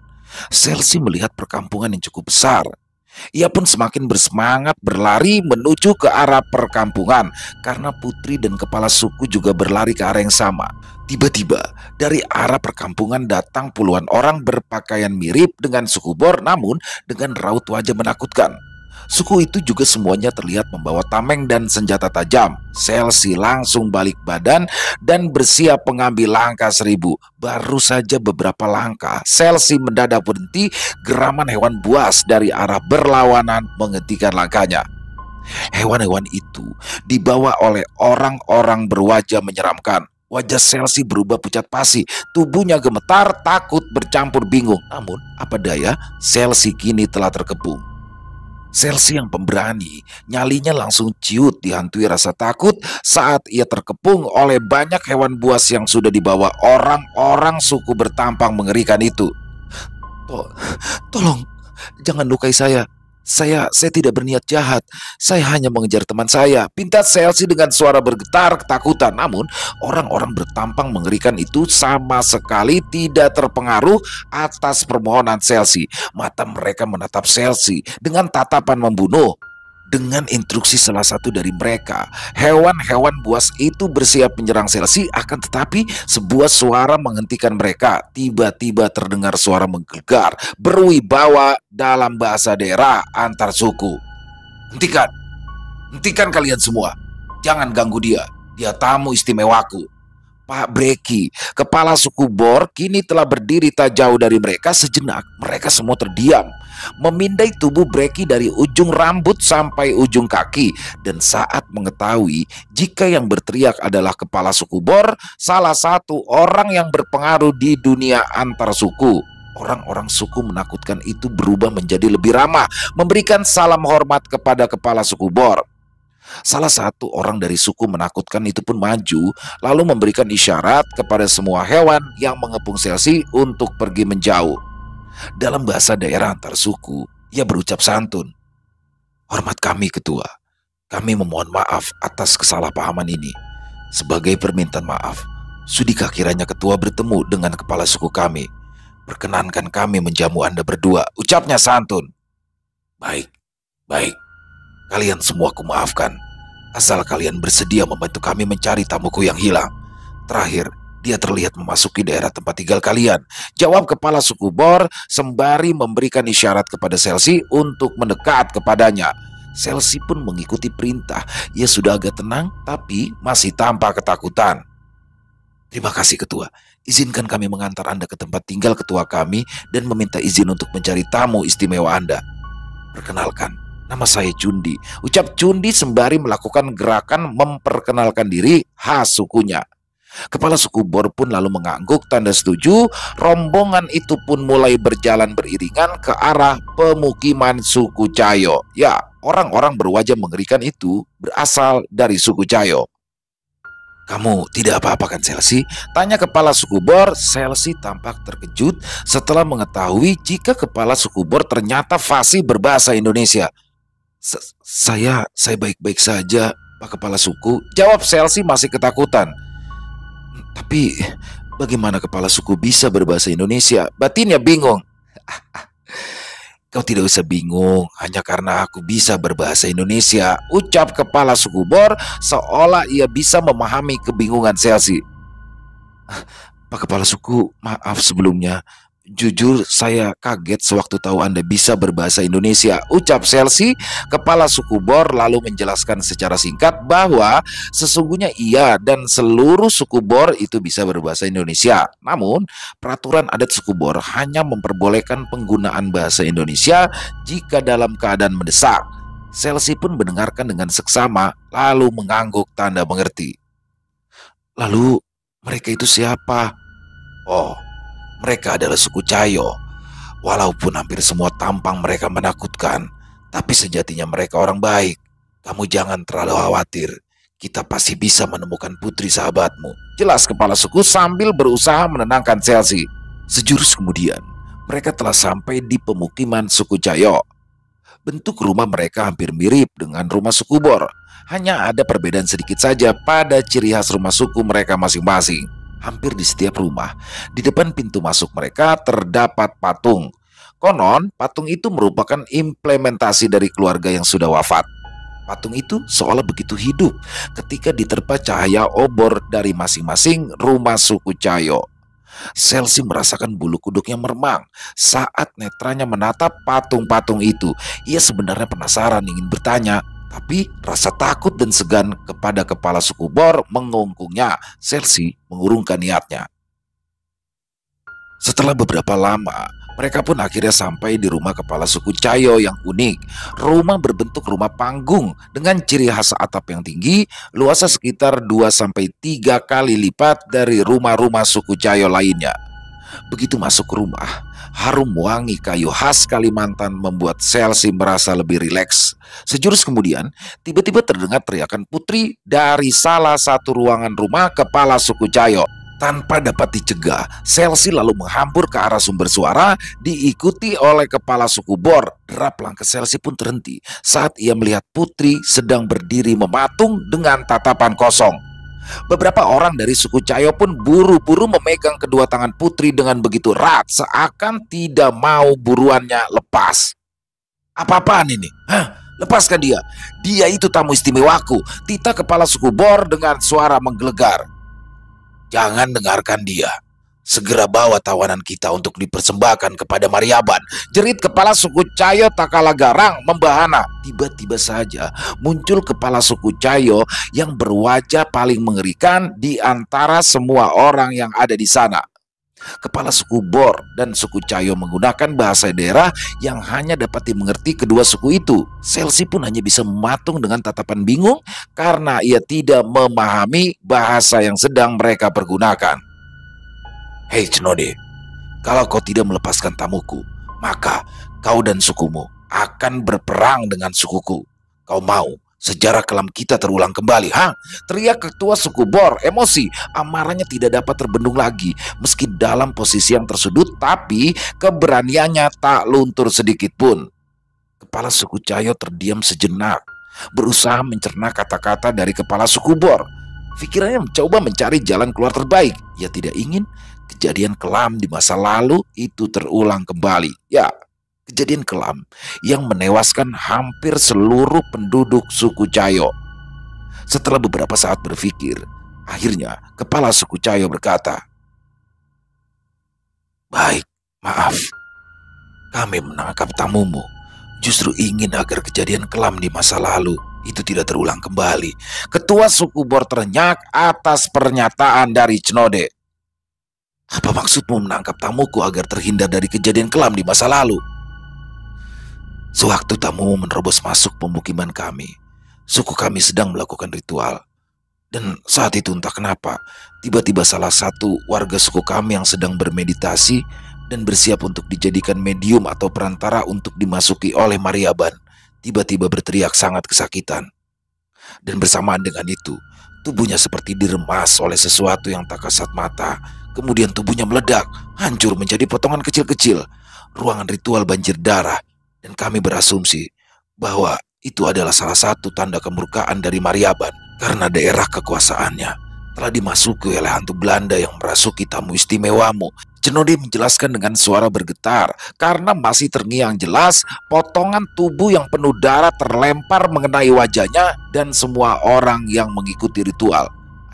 Chelsea melihat perkampungan yang cukup besar. Ia pun semakin bersemangat berlari menuju ke arah perkampungan karena Putri dan kepala suku juga berlari ke arah yang sama. Tiba-tiba dari arah perkampungan datang puluhan orang berpakaian mirip dengan suku Bor namun dengan raut wajah menakutkan. Suku itu juga semuanya terlihat membawa tameng dan senjata tajam. Chelsea langsung balik badan dan bersiap mengambil langkah 1000. Baru saja beberapa langkah, Chelsea mendadak berhenti. Geraman hewan buas dari arah berlawanan menghentikan langkahnya. Hewan-hewan itu dibawa oleh orang-orang berwajah menyeramkan. Wajah Chelsea berubah pucat pasi, tubuhnya gemetar, takut bercampur bingung. Namun apa daya, Chelsea kini telah terkepung. Chelsea yang pemberani, nyalinya langsung ciut dihantui rasa takut saat ia terkepung oleh banyak hewan buas yang sudah dibawa orang-orang suku bertampang mengerikan itu. Tolong, jangan lukai saya. Saya tidak berniat jahat. Saya hanya mengejar teman saya," pinta Chelsea dengan suara bergetar ketakutan. Namun orang-orang bertampang mengerikan itu sama sekali tidak terpengaruh atas permohonan Chelsea. Mata mereka menatap Chelsea dengan tatapan membunuh. Dengan instruksi salah satu dari mereka, hewan-hewan buas itu bersiap menyerang Chelsea, akan tetapi sebuah suara menghentikan mereka. Tiba-tiba terdengar suara menggelegar berwibawa dalam bahasa daerah antar suku. "Hentikan! Hentikan kalian semua! Jangan ganggu dia! Dia tamu istimewaku!" Pak Breki, kepala suku Bor, kini telah berdiri tak jauh dari mereka. Sejenak mereka semua terdiam, memindai tubuh Breki dari ujung rambut sampai ujung kaki. Dan saat mengetahui jika yang berteriak adalah kepala suku Bor, salah satu orang yang berpengaruh di dunia antar suku, orang-orang suku menakutkan itu berubah menjadi lebih ramah, memberikan salam hormat kepada kepala suku Bor. Salah satu orang dari suku menakutkan itu pun maju, lalu memberikan isyarat kepada semua hewan yang mengepung Chelsea untuk pergi menjauh. Dalam bahasa daerah antar suku, ia berucap santun, "Hormat kami, Ketua. Kami memohon maaf atas kesalahpahaman ini. Sebagai permintaan maaf, sudikah kiranya Ketua bertemu dengan kepala suku kami? Perkenankan kami menjamu Anda berdua," ucapnya santun. "Baik, baik. Kalian semua kumaafkan, asal kalian bersedia membantu kami mencari tamuku yang hilang. Terakhir, dia terlihat memasuki daerah tempat tinggal kalian," jawab kepala suku Bor sembari memberikan isyarat kepada Chelsea untuk mendekat kepadanya. Chelsea pun mengikuti perintah. Ia sudah agak tenang tapi masih tampak ketakutan. "Terima kasih, Ketua. Izinkan kami mengantar Anda ke tempat tinggal ketua kami dan meminta izin untuk mencari tamu istimewa Anda. Perkenalkan, nama saya Cundi," ucap Cundi sembari melakukan gerakan memperkenalkan diri khas sukunya. Kepala suku Bor pun lalu mengangguk tanda setuju. Rombongan itu pun mulai berjalan beriringan ke arah pemukiman suku Cayo. Ya, orang-orang berwajah mengerikan itu berasal dari suku Cayo. "Kamu tidak apa-apa kan, Chelsea?" tanya kepala suku Bor. Chelsea tampak terkejut setelah mengetahui jika kepala suku Bor ternyata fasih berbahasa Indonesia. Saya baik-baik saja, Pak Kepala Suku," jawab Chelsea masih ketakutan. "Tapi bagaimana kepala suku bisa berbahasa Indonesia?" batinnya bingung. Kau tidak usah bingung, hanya karena aku bisa berbahasa Indonesia, ucap kepala suku Bor seolah ia bisa memahami kebingungan Chelsea. Pak Kepala Suku, maaf sebelumnya. Jujur saya kaget sewaktu tahu Anda bisa berbahasa Indonesia, ucap Chelsea. Kepala suku Bor lalu menjelaskan secara singkat bahwa sesungguhnya ia dan seluruh suku Bor itu bisa berbahasa Indonesia. Namun, peraturan adat suku Bor hanya memperbolehkan penggunaan bahasa Indonesia jika dalam keadaan mendesak. Chelsea pun mendengarkan dengan seksama, lalu mengangguk tanda mengerti. Lalu, mereka itu siapa? Oh, mereka adalah suku Cayo. Walaupun hampir semua tampang mereka menakutkan, tapi sejatinya mereka orang baik. Kamu jangan terlalu khawatir. Kita pasti bisa menemukan putri sahabatmu, jelas kepala suku sambil berusaha menenangkan Chelsea. Sejurus kemudian, mereka telah sampai di pemukiman suku Cayo. Bentuk rumah mereka hampir mirip dengan rumah suku Bor. Hanya ada perbedaan sedikit saja pada ciri khas rumah suku mereka masing-masing. Hampir di setiap rumah, di depan pintu masuk mereka terdapat patung. Konon, patung itu merupakan implementasi dari keluarga yang sudah wafat. Patung itu seolah begitu hidup ketika diterpa cahaya obor dari masing-masing rumah suku Cayo. Chelsea merasakan bulu kuduknya meremang saat netranya menatap patung-patung itu. Ia sebenarnya penasaran ingin bertanya, tapi rasa takut dan segan kepada kepala suku Bor mengungkungnya. Chelsea mengurungkan niatnya. Setelah beberapa lama, mereka pun akhirnya sampai di rumah kepala suku Cayo yang unik. Rumah berbentuk rumah panggung dengan ciri khas atap yang tinggi, luasnya sekitar 2-3 kali lipat dari rumah-rumah suku Cayo lainnya. Begitu masuk ke rumah, harum wangi kayu khas Kalimantan membuat Chelsea merasa lebih rileks. Sejurus kemudian, tiba-tiba terdengar teriakan putri dari salah satu ruangan rumah kepala suku Cayo. Tanpa dapat dicegah, Chelsea lalu menghambur ke arah sumber suara, diikuti oleh kepala suku Bor. Derap langkah Chelsea pun terhenti saat ia melihat putri sedang berdiri mematung dengan tatapan kosong. Beberapa orang dari suku Cayo pun buru-buru memegang kedua tangan putri dengan begitu erat, seakan tidak mau buruannya lepas. Apa-apaan ini? Hah? Lepaskan dia. Dia itu tamu istimewaku, tita kepala suku Bor dengan suara menggelegar. Jangan dengarkan dia. Segera bawa tawanan kita untuk dipersembahkan kepada Maryaban, jerit kepala suku Cayo tak kalah garang membahana. Tiba-tiba saja muncul kepala suku Cayo yang berwajah paling mengerikan di antara semua orang yang ada di sana. Kepala suku Bor dan suku Cayo menggunakan bahasa daerah yang hanya dapat dimengerti kedua suku itu. Chelsea pun hanya bisa mematung dengan tatapan bingung karena ia tidak memahami bahasa yang sedang mereka pergunakan. Hei Cenode, kalau kau tidak melepaskan tamuku, maka kau dan sukumu akan berperang dengan sukuku. Kau mau sejarah kelam kita terulang kembali, ha? Teriak ketua suku Bor, emosi. Amarahnya tidak dapat terbendung lagi. Meski dalam posisi yang tersudut, tapi keberaniannya tak luntur sedikit pun. Kepala suku Cayo terdiam sejenak, berusaha mencerna kata-kata dari kepala suku Bor. Pikirannya mencoba mencari jalan keluar terbaik. Ia tidak ingin kejadian kelam di masa lalu itu terulang kembali. Ya, kejadian kelam yang menewaskan hampir seluruh penduduk suku Cayo. Setelah beberapa saat berpikir, akhirnya kepala suku Cayo berkata, "Baik, maaf. Kami menangkap tamumu. Justru ingin agar kejadian kelam di masa lalu itu tidak terulang kembali." Ketua suku Bor terenyak atas pernyataan dari Cenode. Apa maksudmu menangkap tamuku agar terhindar dari kejadian kelam di masa lalu? Sewaktu tamu menerobos masuk pemukiman kami, suku kami sedang melakukan ritual. Dan saat itu entah kenapa, tiba-tiba salah satu warga suku kami yang sedang bermeditasi dan bersiap untuk dijadikan medium atau perantara untuk dimasuki oleh Maryaban, tiba-tiba berteriak sangat kesakitan. Dan bersamaan dengan itu, tubuhnya seperti diremas oleh sesuatu yang tak kasat mata. Kemudian tubuhnya meledak, hancur menjadi potongan kecil-kecil. Ruangan ritual banjir darah. Dan kami berasumsi bahwa itu adalah salah satu tanda kemurkaan dari Maryaban karena daerah kekuasaannya telah dimasuki oleh hantu Belanda yang merasuki tamu istimewamu. Cenode menjelaskan dengan suara bergetar karena masih terngiang jelas potongan tubuh yang penuh darah terlempar mengenai wajahnya dan semua orang yang mengikuti ritual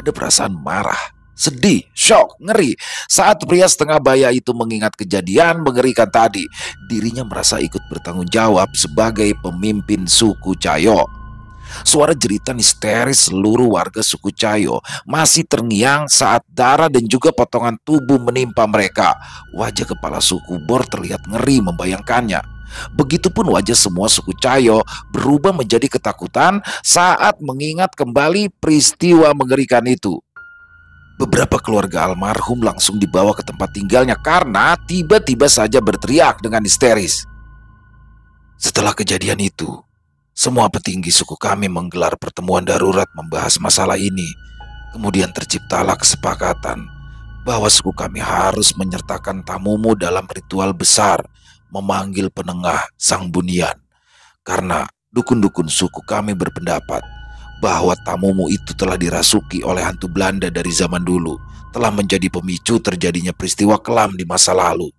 ada perasaan marah, sedih, shock, ngeri saat pria setengah baya itu mengingat kejadian mengerikan tadi. Dirinya merasa ikut bertanggung jawab sebagai pemimpin suku Cayo. Suara jeritan histeris seluruh warga suku Cayo masih terngiang saat darah dan juga potongan tubuh menimpa mereka. Wajah kepala suku Bor terlihat ngeri membayangkannya. Begitupun wajah semua suku Cayo berubah menjadi ketakutan saat mengingat kembali peristiwa mengerikan itu. Beberapa keluarga almarhum langsung dibawa ke tempat tinggalnya karena tiba-tiba saja berteriak dengan histeris. Setelah kejadian itu, semua petinggi suku kami menggelar pertemuan darurat membahas masalah ini. Kemudian terciptalah kesepakatan bahwa suku kami harus menyertakan tamumu dalam ritual besar memanggil penengah Sang Bunian. Karena dukun-dukun suku kami berpendapat bahwa tamumu itu telah dirasuki oleh hantu Belanda dari zaman dulu, telah menjadi pemicu terjadinya peristiwa kelam di masa lalu.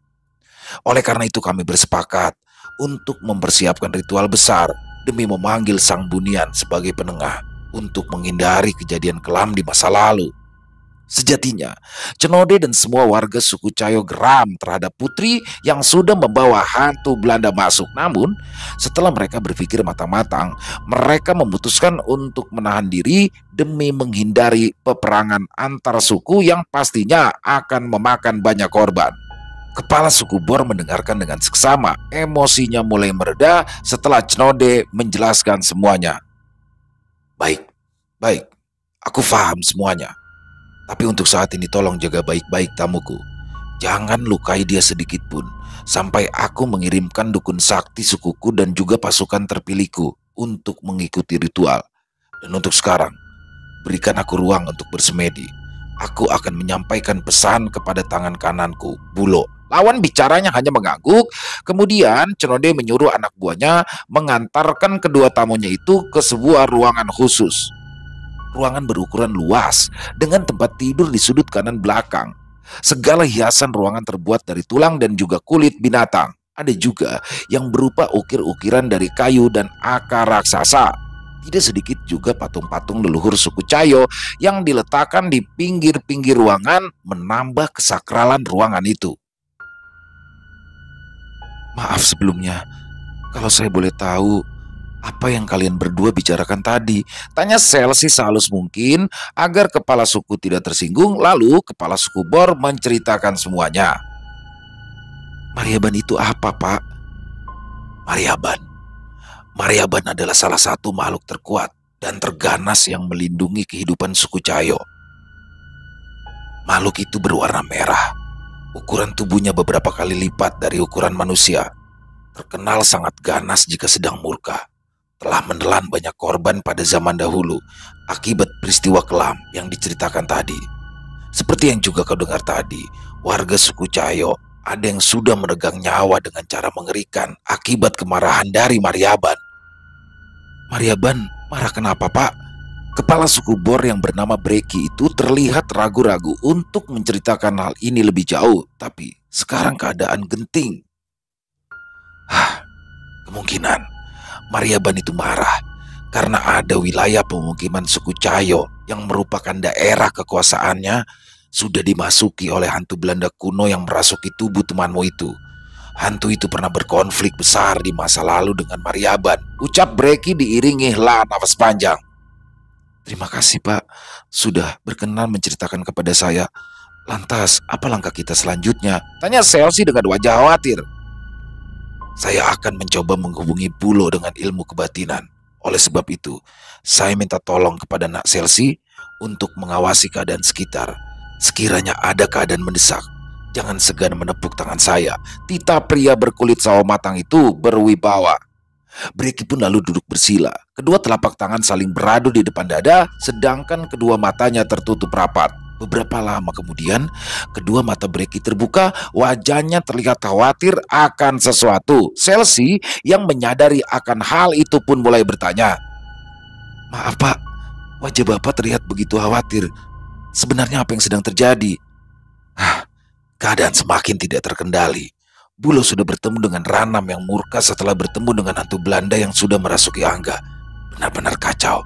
Oleh karena itu kami bersepakat untuk mempersiapkan ritual besar demi memanggil Sang Bunian sebagai penengah untuk menghindari kejadian kelam di masa lalu. Sejatinya, Cenode dan semua warga suku Cayo geram terhadap putri yang sudah membawa hantu Belanda masuk. Namun, setelah mereka berpikir matang-matang, mereka memutuskan untuk menahan diri demi menghindari peperangan antar suku yang pastinya akan memakan banyak korban. Kepala suku Bor mendengarkan dengan seksama. Emosinya mulai mereda setelah Cenode menjelaskan semuanya. Baik, baik, aku paham semuanya. Tapi untuk saat ini tolong jaga baik-baik tamuku. Jangan lukai dia sedikit pun, sampai aku mengirimkan dukun sakti sukuku dan juga pasukan terpilihku untuk mengikuti ritual. Dan untuk sekarang, berikan aku ruang untuk bersemedi. Aku akan menyampaikan pesan kepada tangan kananku, Bulo. Lawan bicaranya hanya mengangguk. Kemudian Cenode menyuruh anak buahnya mengantarkan kedua tamunya itu ke sebuah ruangan khusus. Ruangan berukuran luas dengan tempat tidur di sudut kanan belakang. Segala hiasan ruangan terbuat dari tulang dan juga kulit binatang. Ada juga yang berupa ukir-ukiran dari kayu dan akar raksasa. Tidak sedikit juga patung-patung leluhur suku Cayo yang diletakkan di pinggir-pinggir ruangan menambah kesakralan ruangan itu. Maaf sebelumnya, kalau saya boleh tahu apa yang kalian berdua bicarakan tadi? Tanya Selsi sehalus mungkin agar kepala suku tidak tersinggung. Lalu kepala suku Bor menceritakan semuanya. Maryaban itu apa, Pak? Maryaban adalah salah satu makhluk terkuat dan terganas yang melindungi kehidupan suku Cayo. Makhluk itu berwarna merah. Ukuran tubuhnya beberapa kali lipat dari ukuran manusia. Terkenal sangat ganas jika sedang murka. Telah menelan banyak korban pada zaman dahulu akibat peristiwa kelam yang diceritakan tadi. Seperti yang juga kau dengar tadi, warga suku Cayo ada yang sudah menegang nyawa dengan cara mengerikan akibat kemarahan dari Maryaban. Maryaban marah kenapa, Pak? Kepala suku Bor yang bernama Breki itu terlihat ragu-ragu untuk menceritakan hal ini lebih jauh, tapi sekarang keadaan genting. Kemungkinan Maryaban itu marah karena ada wilayah pemukiman suku Cayo yang merupakan daerah kekuasaannya sudah dimasuki oleh hantu Belanda kuno yang merasuki tubuh temanmu itu. Hantu itu pernah berkonflik besar di masa lalu dengan Maryaban. Ucap Breki diiringi hela nafas panjang. Terima kasih, Pak, sudah berkenan menceritakan kepada saya. Lantas, apa langkah kita selanjutnya? Tanya Selsi dengan wajah khawatir. Saya akan mencoba menghubungi Bulo dengan ilmu kebatinan. Oleh sebab itu, saya minta tolong kepada Nak Selsi untuk mengawasi keadaan sekitar. Sekiranya ada keadaan mendesak, jangan segan menepuk tangan saya. Tita pria berkulit sawo matang itu berwibawa. Breki pun lalu duduk bersila. Kedua telapak tangan saling beradu di depan dada, sedangkan kedua matanya tertutup rapat. Beberapa lama kemudian, kedua mata Breki terbuka, wajahnya terlihat khawatir akan sesuatu. Selsi yang menyadari akan hal itu pun mulai bertanya. Maaf, Pak, wajah Bapak terlihat begitu khawatir. Sebenarnya apa yang sedang terjadi? Ah, keadaan semakin tidak terkendali. Bulo sudah bertemu dengan Ranam yang murka setelah bertemu dengan hantu Belanda yang sudah merasuki Angga. Benar-benar kacau.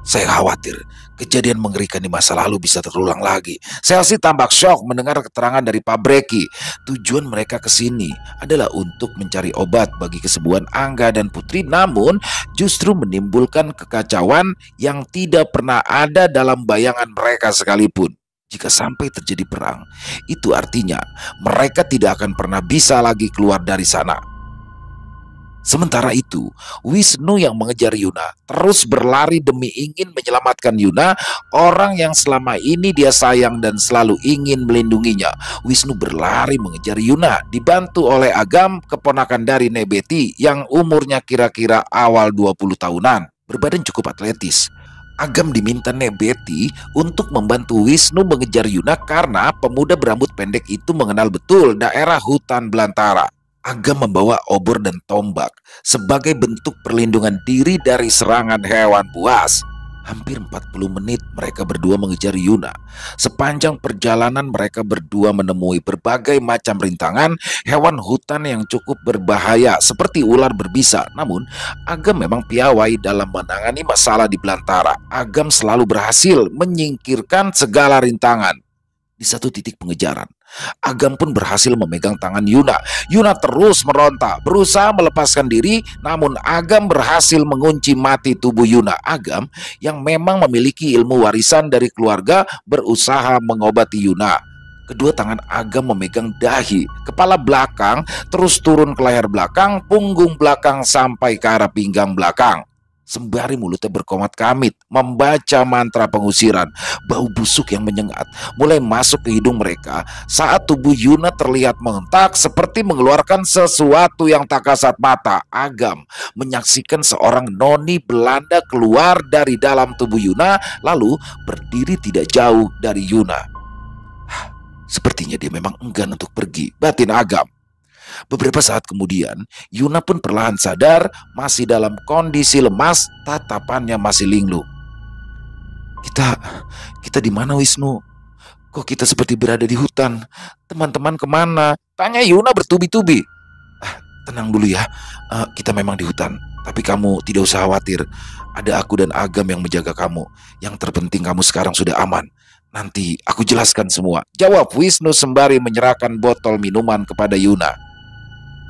Saya khawatir kejadian mengerikan di masa lalu bisa terulang lagi. Chelsea tampak shock mendengar keterangan dari Pak Breki. Tujuan mereka ke sini adalah untuk mencari obat bagi kesembuhan Angga dan Putri, namun justru menimbulkan kekacauan yang tidak pernah ada dalam bayangan mereka sekalipun. Jika sampai terjadi perang, itu artinya mereka tidak akan pernah bisa lagi keluar dari sana. Sementara itu, Wisnu yang mengejar Yuna terus berlari demi ingin menyelamatkan Yuna, orang yang selama ini dia sayang dan selalu ingin melindunginya. Wisnu berlari mengejar Yuna, dibantu oleh Agam, keponakan dari Nebeti yang umurnya kira-kira awal 20 tahunan, berbadan cukup atletis. Agam diminta Nebeti untuk membantu Wisnu mengejar Yuna karena pemuda berambut pendek itu mengenal betul daerah hutan belantara. Agam membawa obor dan tombak sebagai bentuk perlindungan diri dari serangan hewan buas. Hampir 40 menit mereka berdua mengejar Yuna. Sepanjang perjalanan mereka berdua menemui berbagai macam rintangan, hewan hutan yang cukup berbahaya seperti ular berbisa. Namun, Agam memang piawai dalam menangani masalah di belantara. Agam selalu berhasil menyingkirkan segala rintangan. Di satu titik pengejaran, Agam pun berhasil memegang tangan Yuna. Yuna terus meronta, berusaha melepaskan diri, namun Agam berhasil mengunci mati tubuh Yuna. Agam yang memang memiliki ilmu warisan dari keluarga berusaha mengobati Yuna. Kedua tangan Agam memegang dahi, kepala belakang terus turun ke leher belakang, punggung belakang sampai ke arah pinggang belakang. Sembari mulutnya berkomat kamit membaca mantra pengusiran, bau busuk yang menyengat mulai masuk ke hidung mereka saat tubuh Yuna terlihat mengentak seperti mengeluarkan sesuatu yang tak kasat mata. Agam menyaksikan seorang noni Belanda keluar dari dalam tubuh Yuna lalu berdiri tidak jauh dari Yuna. Sepertinya dia memang enggan untuk pergi, batin Agam. Beberapa saat kemudian, Yuna pun perlahan sadar, masih dalam kondisi lemas, tatapannya masih linglung. Kita di mana, Wisnu? Kok kita seperti berada di hutan? Teman-teman kemana? Tanya Yuna bertubi-tubi. Tenang dulu ya, kita memang di hutan. Tapi kamu tidak usah khawatir. Ada aku dan Agam yang menjaga kamu. Yang terpenting kamu sekarang sudah aman. Nanti aku jelaskan semua, jawab Wisnu sembari menyerahkan botol minuman kepada Yuna.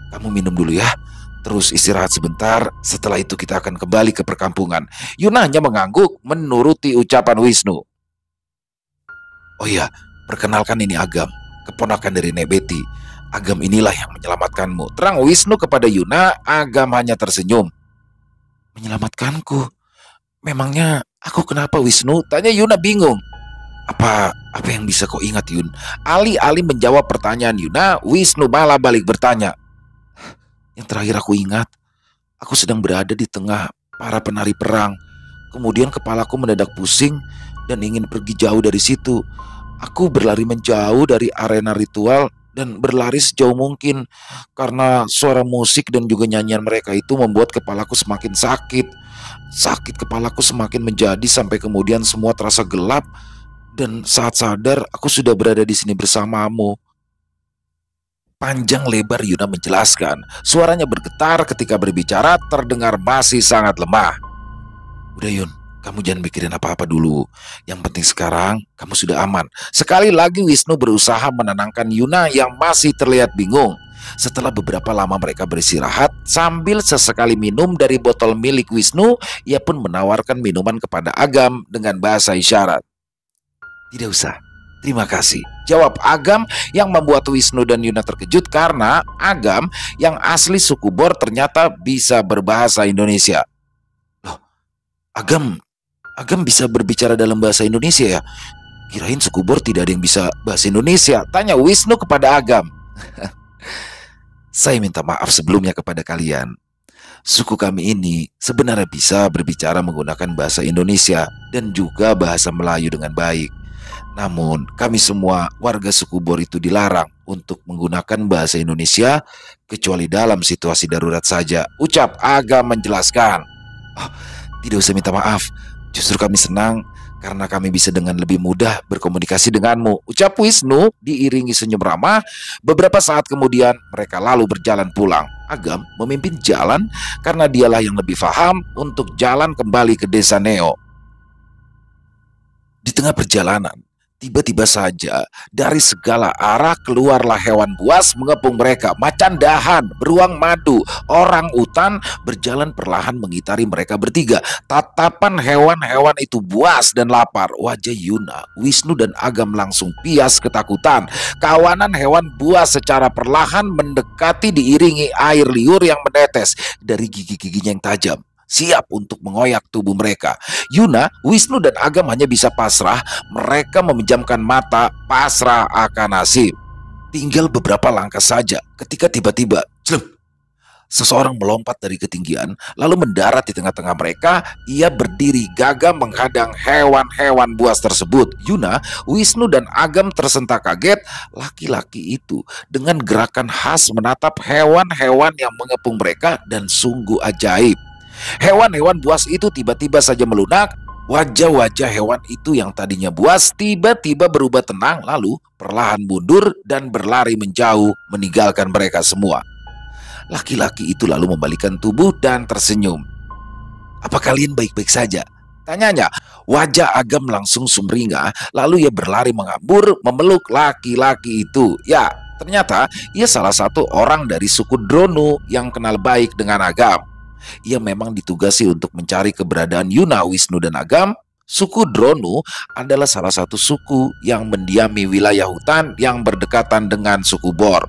Kamu minum dulu ya, terus istirahat sebentar, setelah itu kita akan kembali ke perkampungan. Yuna hanya mengangguk menuruti ucapan Wisnu. Oh iya, perkenalkan ini Agam, keponakan dari Nebeti. Agam inilah yang menyelamatkanmu, terang Wisnu kepada Yuna. Agam hanya tersenyum. Menyelamatkanku? Memangnya aku kenapa, Wisnu? Tanya Yuna bingung. Apa yang bisa kau ingat, Yun? Alih-alih menjawab pertanyaan Yuna, Wisnu malah balik bertanya. Yang terakhir aku ingat, aku sedang berada di tengah para penari perang. Kemudian kepalaku mendadak pusing dan ingin pergi jauh dari situ. Aku berlari menjauh dari arena ritual dan berlari sejauh mungkin karena suara musik dan juga nyanyian mereka itu membuat kepalaku semakin sakit. Sakit kepalaku semakin menjadi sampai kemudian semua terasa gelap dan saat sadar aku sudah berada di sini bersamamu. Panjang lebar Yuna menjelaskan. Suaranya bergetar ketika berbicara, terdengar masih sangat lemah. Udah Yun, kamu jangan mikirin apa-apa dulu. Yang penting sekarang kamu sudah aman. Sekali lagi Wisnu berusaha menenangkan Yuna yang masih terlihat bingung. Setelah beberapa lama mereka beristirahat, sambil sesekali minum dari botol milik Wisnu, ia pun menawarkan minuman kepada Agam dengan bahasa isyarat. Tidak usah, terima kasih, jawab Agam yang membuat Wisnu dan Yuna terkejut karena Agam yang asli suku Bor ternyata bisa berbahasa Indonesia. Loh, Agam bisa berbicara dalam bahasa Indonesia ya? Kirain suku Bor tidak ada yang bisa bahasa Indonesia, tanya Wisnu kepada Agam. Saya minta maaf sebelumnya kepada kalian. Suku kami ini sebenarnya bisa berbicara menggunakan bahasa Indonesia dan juga bahasa Melayu dengan baik. Namun, kami semua warga suku Bor itu dilarang untuk menggunakan bahasa Indonesia kecuali dalam situasi darurat saja, ucap Agam menjelaskan. Oh, tidak usah minta maaf. Justru kami senang karena kami bisa dengan lebih mudah berkomunikasi denganmu, ucap Wisnu diiringi senyum ramah. Beberapa saat kemudian mereka lalu berjalan pulang. Agam memimpin jalan karena dialah yang lebih paham untuk jalan kembali ke desa Neo. Di tengah perjalanan, tiba-tiba saja dari segala arah keluarlah hewan buas mengepung mereka. Macan dahan, beruang madu, orang utan berjalan perlahan mengitari mereka bertiga. Tatapan hewan-hewan itu buas dan lapar. Wajah Yuna, Wisnu dan Agam langsung pias ketakutan. Kawanan hewan buas secara perlahan mendekati diiringi air liur yang menetes dari gigi-giginya yang tajam, siap untuk mengoyak tubuh mereka. Yuna, Wisnu dan Agam hanya bisa pasrah. Mereka memejamkan mata, pasrah akan nasib. Tinggal beberapa langkah saja ketika tiba-tiba seseorang melompat dari ketinggian lalu mendarat di tengah-tengah mereka. Ia berdiri gagah menghadang hewan-hewan buas tersebut. Yuna, Wisnu dan Agam tersentak kaget. Laki-laki itu dengan gerakan khas menatap hewan-hewan yang mengepung mereka dan sungguh ajaib. Hewan-hewan buas itu tiba-tiba saja melunak. Wajah-wajah hewan itu yang tadinya buas tiba-tiba berubah tenang, lalu perlahan mundur dan berlari menjauh meninggalkan mereka semua. Laki-laki itu lalu membalikan tubuh dan tersenyum. "Apa kalian baik-baik saja?" tanyanya. Wajah Agam langsung sumringah, lalu ia berlari mengambur memeluk laki-laki itu. Ya, ternyata ia salah satu orang dari suku Dronu yang kenal baik dengan Agam. Ia memang ditugasi untuk mencari keberadaan Yuna, Wisnu dan Agam. Suku Dronu adalah salah satu suku yang mendiami wilayah hutan yang berdekatan dengan suku Bor.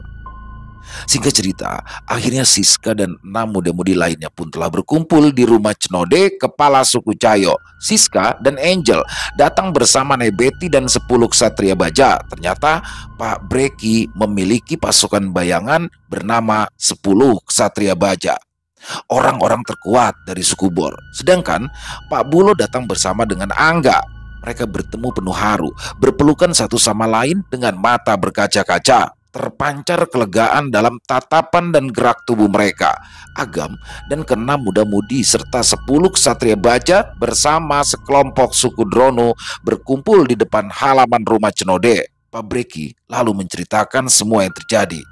Singkat cerita, akhirnya Siska dan 6 muda-mudi lainnya pun telah berkumpul di rumah Cenode, kepala suku Cayo. Siska dan Angel datang bersama Nebeti dan 10 ksatria baja. Ternyata Pak Breki memiliki pasukan bayangan bernama 10 ksatria baja, orang-orang terkuat dari suku Bor. Sedangkan Pak Bulo datang bersama dengan Angga. Mereka bertemu penuh haru, berpelukan satu sama lain dengan mata berkaca-kaca. Terpancar kelegaan dalam tatapan dan gerak tubuh mereka. Agam dan ke-6 muda-mudi serta 10 ksatria baja bersama sekelompok suku Drono berkumpul di depan halaman rumah Cenode. Pak Breki lalu menceritakan semua yang terjadi.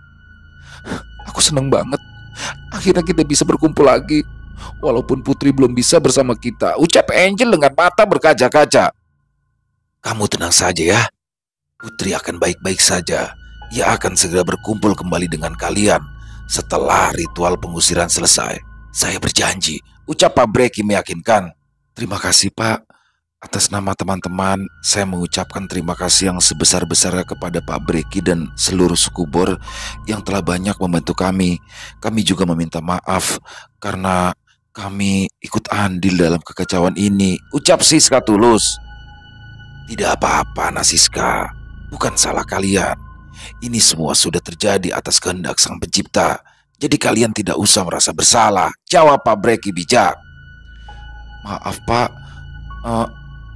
"Aku senang banget. Akhirnya kita bisa berkumpul lagi. Walaupun Putri belum bisa bersama kita," ucap Angel dengan mata berkaca-kaca. "Kamu tenang saja ya. Putri akan baik-baik saja. Ia akan segera berkumpul kembali dengan kalian setelah ritual pengusiran selesai. Saya berjanji," ucap Pak Breki meyakinkan. "Terima kasih Pak. Atas nama teman-teman, saya mengucapkan terima kasih yang sebesar-besarnya kepada Pak Breki dan seluruh suku Bor yang telah banyak membantu kami. Kami juga meminta maaf karena kami ikut andil dalam kekacauan ini," ucap Siska tulus. "Tidak apa-apa, Nasiska. Bukan salah kalian. Ini semua sudah terjadi atas kehendak Sang Pencipta. Jadi kalian tidak usah merasa bersalah," jawab Pak Breki bijak. "Maaf Pak,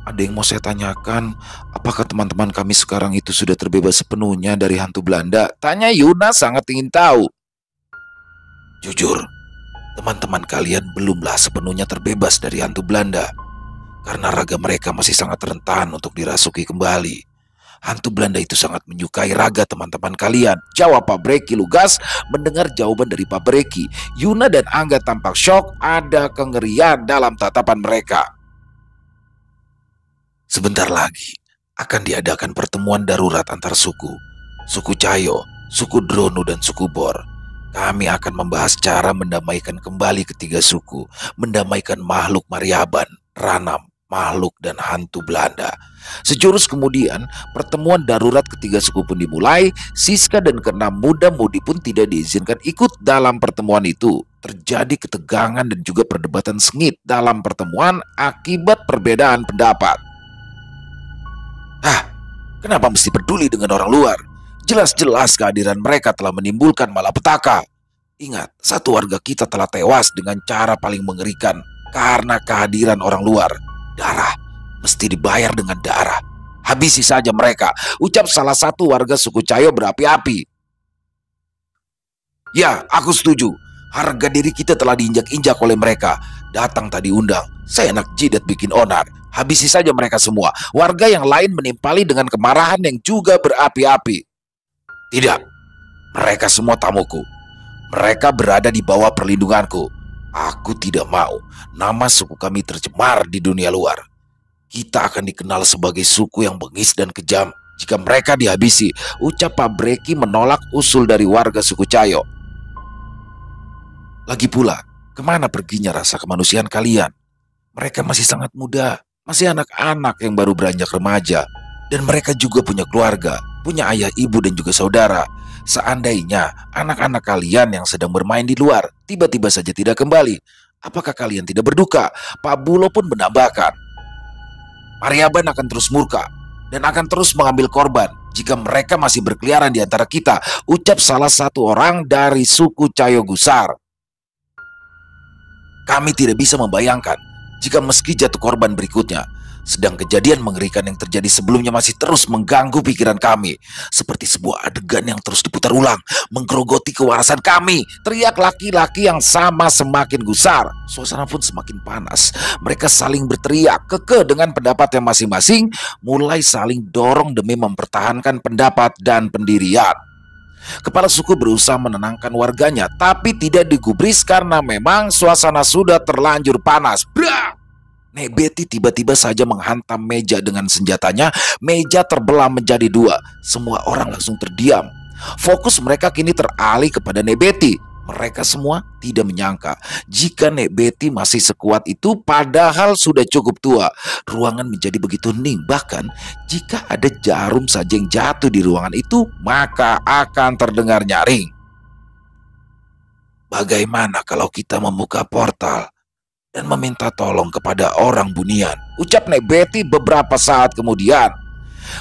ada yang mau saya tanyakan. Apakah teman-teman kami sekarang itu sudah terbebas sepenuhnya dari hantu Belanda?" tanya Yuna sangat ingin tahu. "Jujur, teman-teman kalian belumlah sepenuhnya terbebas dari hantu Belanda, karena raga mereka masih sangat rentan untuk dirasuki kembali. Hantu Belanda itu sangat menyukai raga teman-teman kalian," jawab Pak Breki lugas. Mendengar jawaban dari Pak Breki, Yuna dan Angga tampak syok. Ada kengerian dalam tatapan mereka. "Sebentar lagi akan diadakan pertemuan darurat antar suku. Suku Cayo, suku Dronu dan suku Bor. Kami akan membahas cara mendamaikan kembali ketiga suku, mendamaikan makhluk Mariaban, Ranam, makhluk dan hantu Belanda." Sejurus kemudian, pertemuan darurat ketiga suku pun dimulai. Siska dan ke-6 muda-mudi pun tidak diizinkan ikut dalam pertemuan itu. Terjadi ketegangan dan juga perdebatan sengit dalam pertemuan akibat perbedaan pendapat. Kenapa mesti peduli dengan orang luar? Jelas-jelas kehadiran mereka telah menimbulkan malapetaka. Ingat, satu warga kita telah tewas dengan cara paling mengerikan karena kehadiran orang luar. Darah mesti dibayar dengan darah. Habisi saja mereka, ucap salah satu warga suku Cayo berapi-api. "Ya, aku setuju. Harga diri kita telah diinjak-injak oleh mereka. Datang tadi undang, seenak jidat bikin onar. Habisi saja mereka semua. Warga yang lain menimpali dengan kemarahan yang juga berapi-api. Tidak, mereka semua tamuku. Mereka berada di bawah perlindunganku. Aku tidak mau nama suku kami tercemar di dunia luar. Kita akan dikenal sebagai suku yang bengis dan kejam jika mereka dihabisi, ucap Pak Breki menolak usul dari warga suku Cayo. Lagi pula, kemana perginya rasa kemanusiaan kalian? Mereka masih sangat muda, masih anak-anak yang baru beranjak remaja. Dan mereka juga punya keluarga, punya ayah, ibu, dan juga saudara. Seandainya anak-anak kalian yang sedang bermain di luar tiba-tiba saja tidak kembali, apakah kalian tidak berduka? Pak Bulo pun menambahkan, Maryaban akan terus murka dan akan terus mengambil korban jika mereka masih berkeliaran di antara kita, ucap salah satu orang dari suku Cayo Gusar. Kami tidak bisa membayangkan jika meski jatuh korban berikutnya, sedang kejadian mengerikan yang terjadi sebelumnya masih terus mengganggu pikiran kami. Seperti sebuah adegan yang terus diputar ulang, menggerogoti kewarasan kami. Teriak laki-laki yang sama semakin gusar. Suasana pun semakin panas. Mereka saling berteriak, kekeh dengan pendapat yang masing-masing, mulai saling dorong demi mempertahankan pendapat dan pendirian. Kepala suku berusaha menenangkan warganya, tapi tidak digubris karena memang suasana sudah terlanjur panas. Brak! Nek Betty tiba-tiba saja menghantam meja dengan senjatanya. Meja terbelah menjadi dua. Semua orang langsung terdiam. Fokus mereka kini teralih kepada Nek Betty. Mereka semua tidak menyangka jika Nek Betty masih sekuat itu padahal sudah cukup tua. Ruangan menjadi begitu hening. Bahkan jika ada jarum saja yang jatuh di ruangan itu, maka akan terdengar nyaring. Bagaimana kalau kita membuka portal dan meminta tolong kepada orang Bunian, ucap Nek Betty beberapa saat kemudian.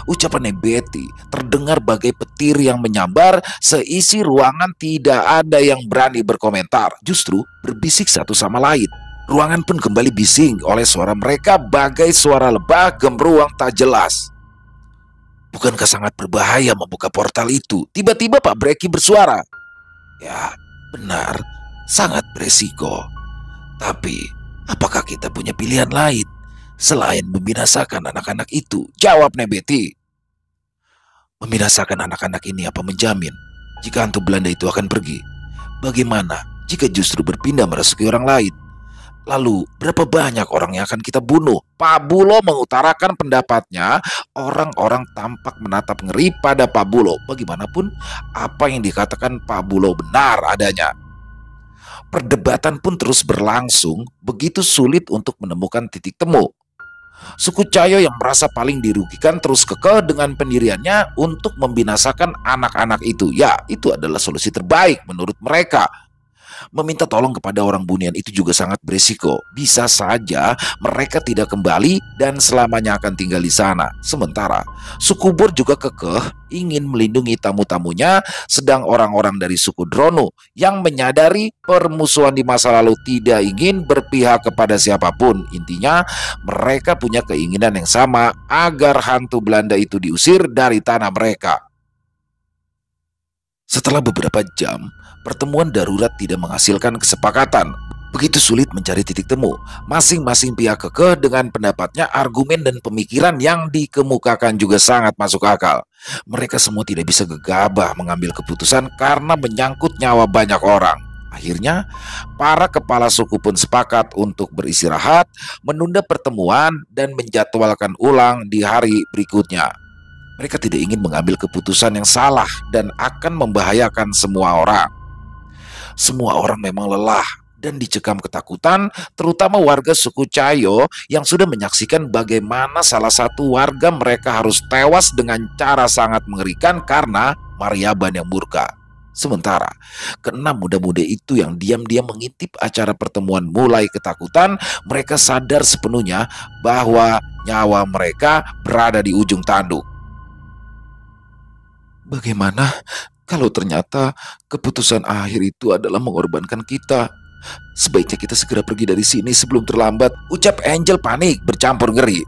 Ucapan Nek Betty terdengar bagai petir yang menyambar. Seisi ruangan tidak ada yang berani berkomentar, justru berbisik satu sama lain. Ruangan pun kembali bising oleh suara mereka bagai suara lebah gemeruang tak jelas. Bukankah sangat berbahaya membuka portal itu? Tiba-tiba Pak Breki bersuara. Ya, benar, sangat beresiko. Tapi, apakah kita punya pilihan lain selain membinasakan anak-anak itu? Jawab Nek Betty. Membinasakan anak-anak ini apa menjamin jika hantu Belanda itu akan pergi? Bagaimana jika justru berpindah merasuki orang lain? Lalu berapa banyak orang yang akan kita bunuh? Pak Bulo mengutarakan pendapatnya. Orang-orang tampak menatap ngeri pada Pak Bulo. Bagaimanapun apa yang dikatakan Pak Bulo benar adanya. Perdebatan pun terus berlangsung, begitu sulit untuk menemukan titik temu. Suku Cayo yang merasa paling dirugikan terus kekeh dengan pendiriannya untuk membinasakan anak-anak itu. Ya, itu adalah solusi terbaik menurut mereka. Meminta tolong kepada orang Bunian itu juga sangat berisiko. Bisa saja mereka tidak kembali dan selamanya akan tinggal di sana. Sementara suku Bor juga kekeh ingin melindungi tamu-tamunya, sedang orang-orang dari suku Drono yang menyadari permusuhan di masa lalu tidak ingin berpihak kepada siapapun. Intinya mereka punya keinginan yang sama agar hantu Belanda itu diusir dari tanah mereka. Setelah beberapa jam, pertemuan darurat tidak menghasilkan kesepakatan. Begitu sulit mencari titik temu. Masing-masing pihak kekeh dengan pendapatnya, argumen dan pemikiran yang dikemukakan juga sangat masuk akal. Mereka semua tidak bisa gegabah mengambil keputusan karena menyangkut nyawa banyak orang. Akhirnya, para kepala suku pun sepakat untuk beristirahat, menunda pertemuan, dan menjadwalkan ulang di hari berikutnya. Mereka tidak ingin mengambil keputusan yang salah dan akan membahayakan semua orang. Semua orang memang lelah dan dicekam ketakutan, terutama warga suku Cayo yang sudah menyaksikan bagaimana salah satu warga mereka harus tewas dengan cara sangat mengerikan karena Maryaban yang murka. Sementara keenam muda-muda itu yang diam-diam mengintip acara pertemuan mulai ketakutan. Mereka sadar sepenuhnya bahwa nyawa mereka berada di ujung tanduk. Bagaimana kalau ternyata keputusan akhir itu adalah mengorbankan kita? Sebaiknya kita segera pergi dari sini sebelum terlambat, ucap Angel panik bercampur ngeri.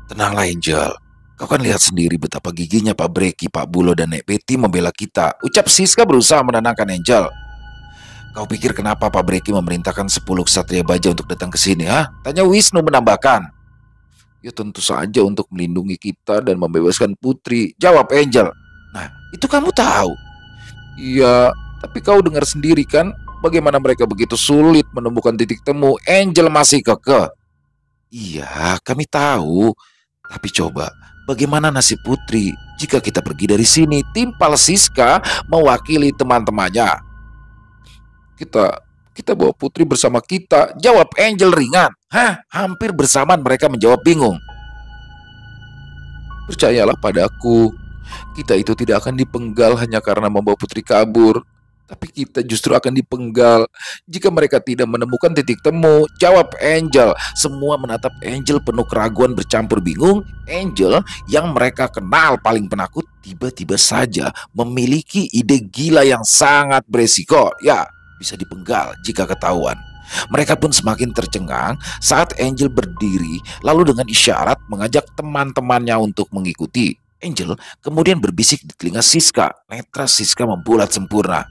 Tenanglah Angel, kau kan lihat sendiri betapa giginya Pak Breki, Pak Bulo, dan Nek Betty membela kita, ucap Siska berusaha menenangkan Angel. Kau pikir kenapa Pak Breki memerintahkan 10 ksatria baja untuk datang ke sini, ha? Tanya Wisnu menambahkan. Ya tentu saja untuk melindungi kita dan membebaskan Putri, jawab Angel. Nah, itu kamu tahu. Iya, tapi kau dengar sendiri kan bagaimana mereka begitu sulit menemukan titik temu. Angel masih kekeh. Iya, kami tahu. Tapi coba, bagaimana nasib Putri jika kita pergi dari sini? Timpal Siska mewakili teman-temannya. Kita bawa Putri bersama kita, jawab Angel ringan. Hah? Hampir bersamaan mereka menjawab bingung. Percayalah padaku, kita itu tidak akan dipenggal hanya karena membawa Putri kabur. Tapi kita justru akan dipenggal jika mereka tidak menemukan titik temu, jawab Angel. Semua menatap Angel penuh keraguan bercampur bingung. Angel yang mereka kenal paling penakut tiba-tiba saja memiliki ide gila yang sangat beresiko. Ya, bisa dipenggal jika ketahuan. Mereka pun semakin tercengang saat Angel berdiri lalu dengan isyarat mengajak teman-temannya untuk mengikuti. Angel kemudian berbisik di telinga Siska. Netra Siska membulat sempurna.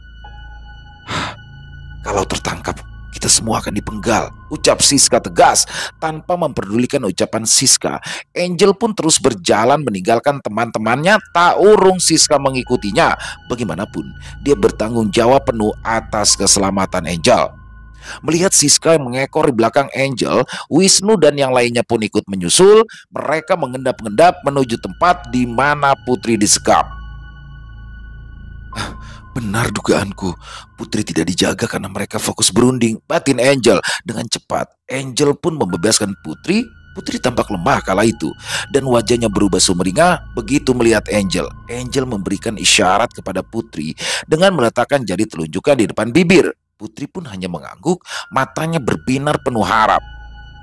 Kalau tertangkap, kita semua akan dipenggal, ucap Siska tegas. Tanpa memperdulikan ucapan Siska, Angel pun terus berjalan meninggalkan teman-temannya. Tak urung Siska mengikutinya. Bagaimanapun, dia bertanggung jawab penuh atas keselamatan Angel. Melihat Siska yang mengekor di belakang Angel, Wisnu dan yang lainnya pun ikut menyusul. Mereka mengendap-endap menuju tempat di mana Putri disekap. Benar dugaanku, Putri tidak dijaga karena mereka fokus berunding, batin Angel. Dengan cepat, Angel pun membebaskan Putri. Putri tampak lemah kala itu, dan wajahnya berubah sumringah begitu melihat Angel. Angel memberikan isyarat kepada Putri dengan meletakkan jari telunjuknya di depan bibir. Putri pun hanya mengangguk, matanya berbinar penuh harap.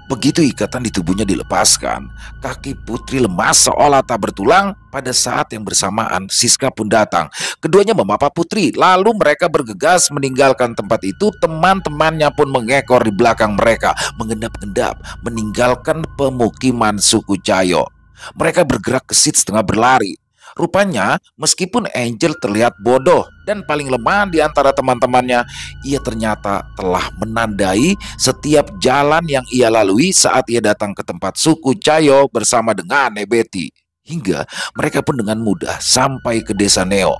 Begitu ikatan di tubuhnya dilepaskan, kaki Putri lemas seolah tak bertulang. Pada saat yang bersamaan, Siska pun datang. Keduanya memapa Putri, lalu mereka bergegas meninggalkan tempat itu. Teman-temannya pun mengekor di belakang mereka, mengendap-endap, meninggalkan pemukiman suku Cayo. Mereka bergerak kesit setengah berlari. Rupanya, meskipun Angel terlihat bodoh dan paling lemah di antara teman-temannya, ia ternyata telah menandai setiap jalan yang ia lalui saat ia datang ke tempat suku Cayo bersama dengan Nebeti. Hingga mereka pun dengan mudah sampai ke desa Neo.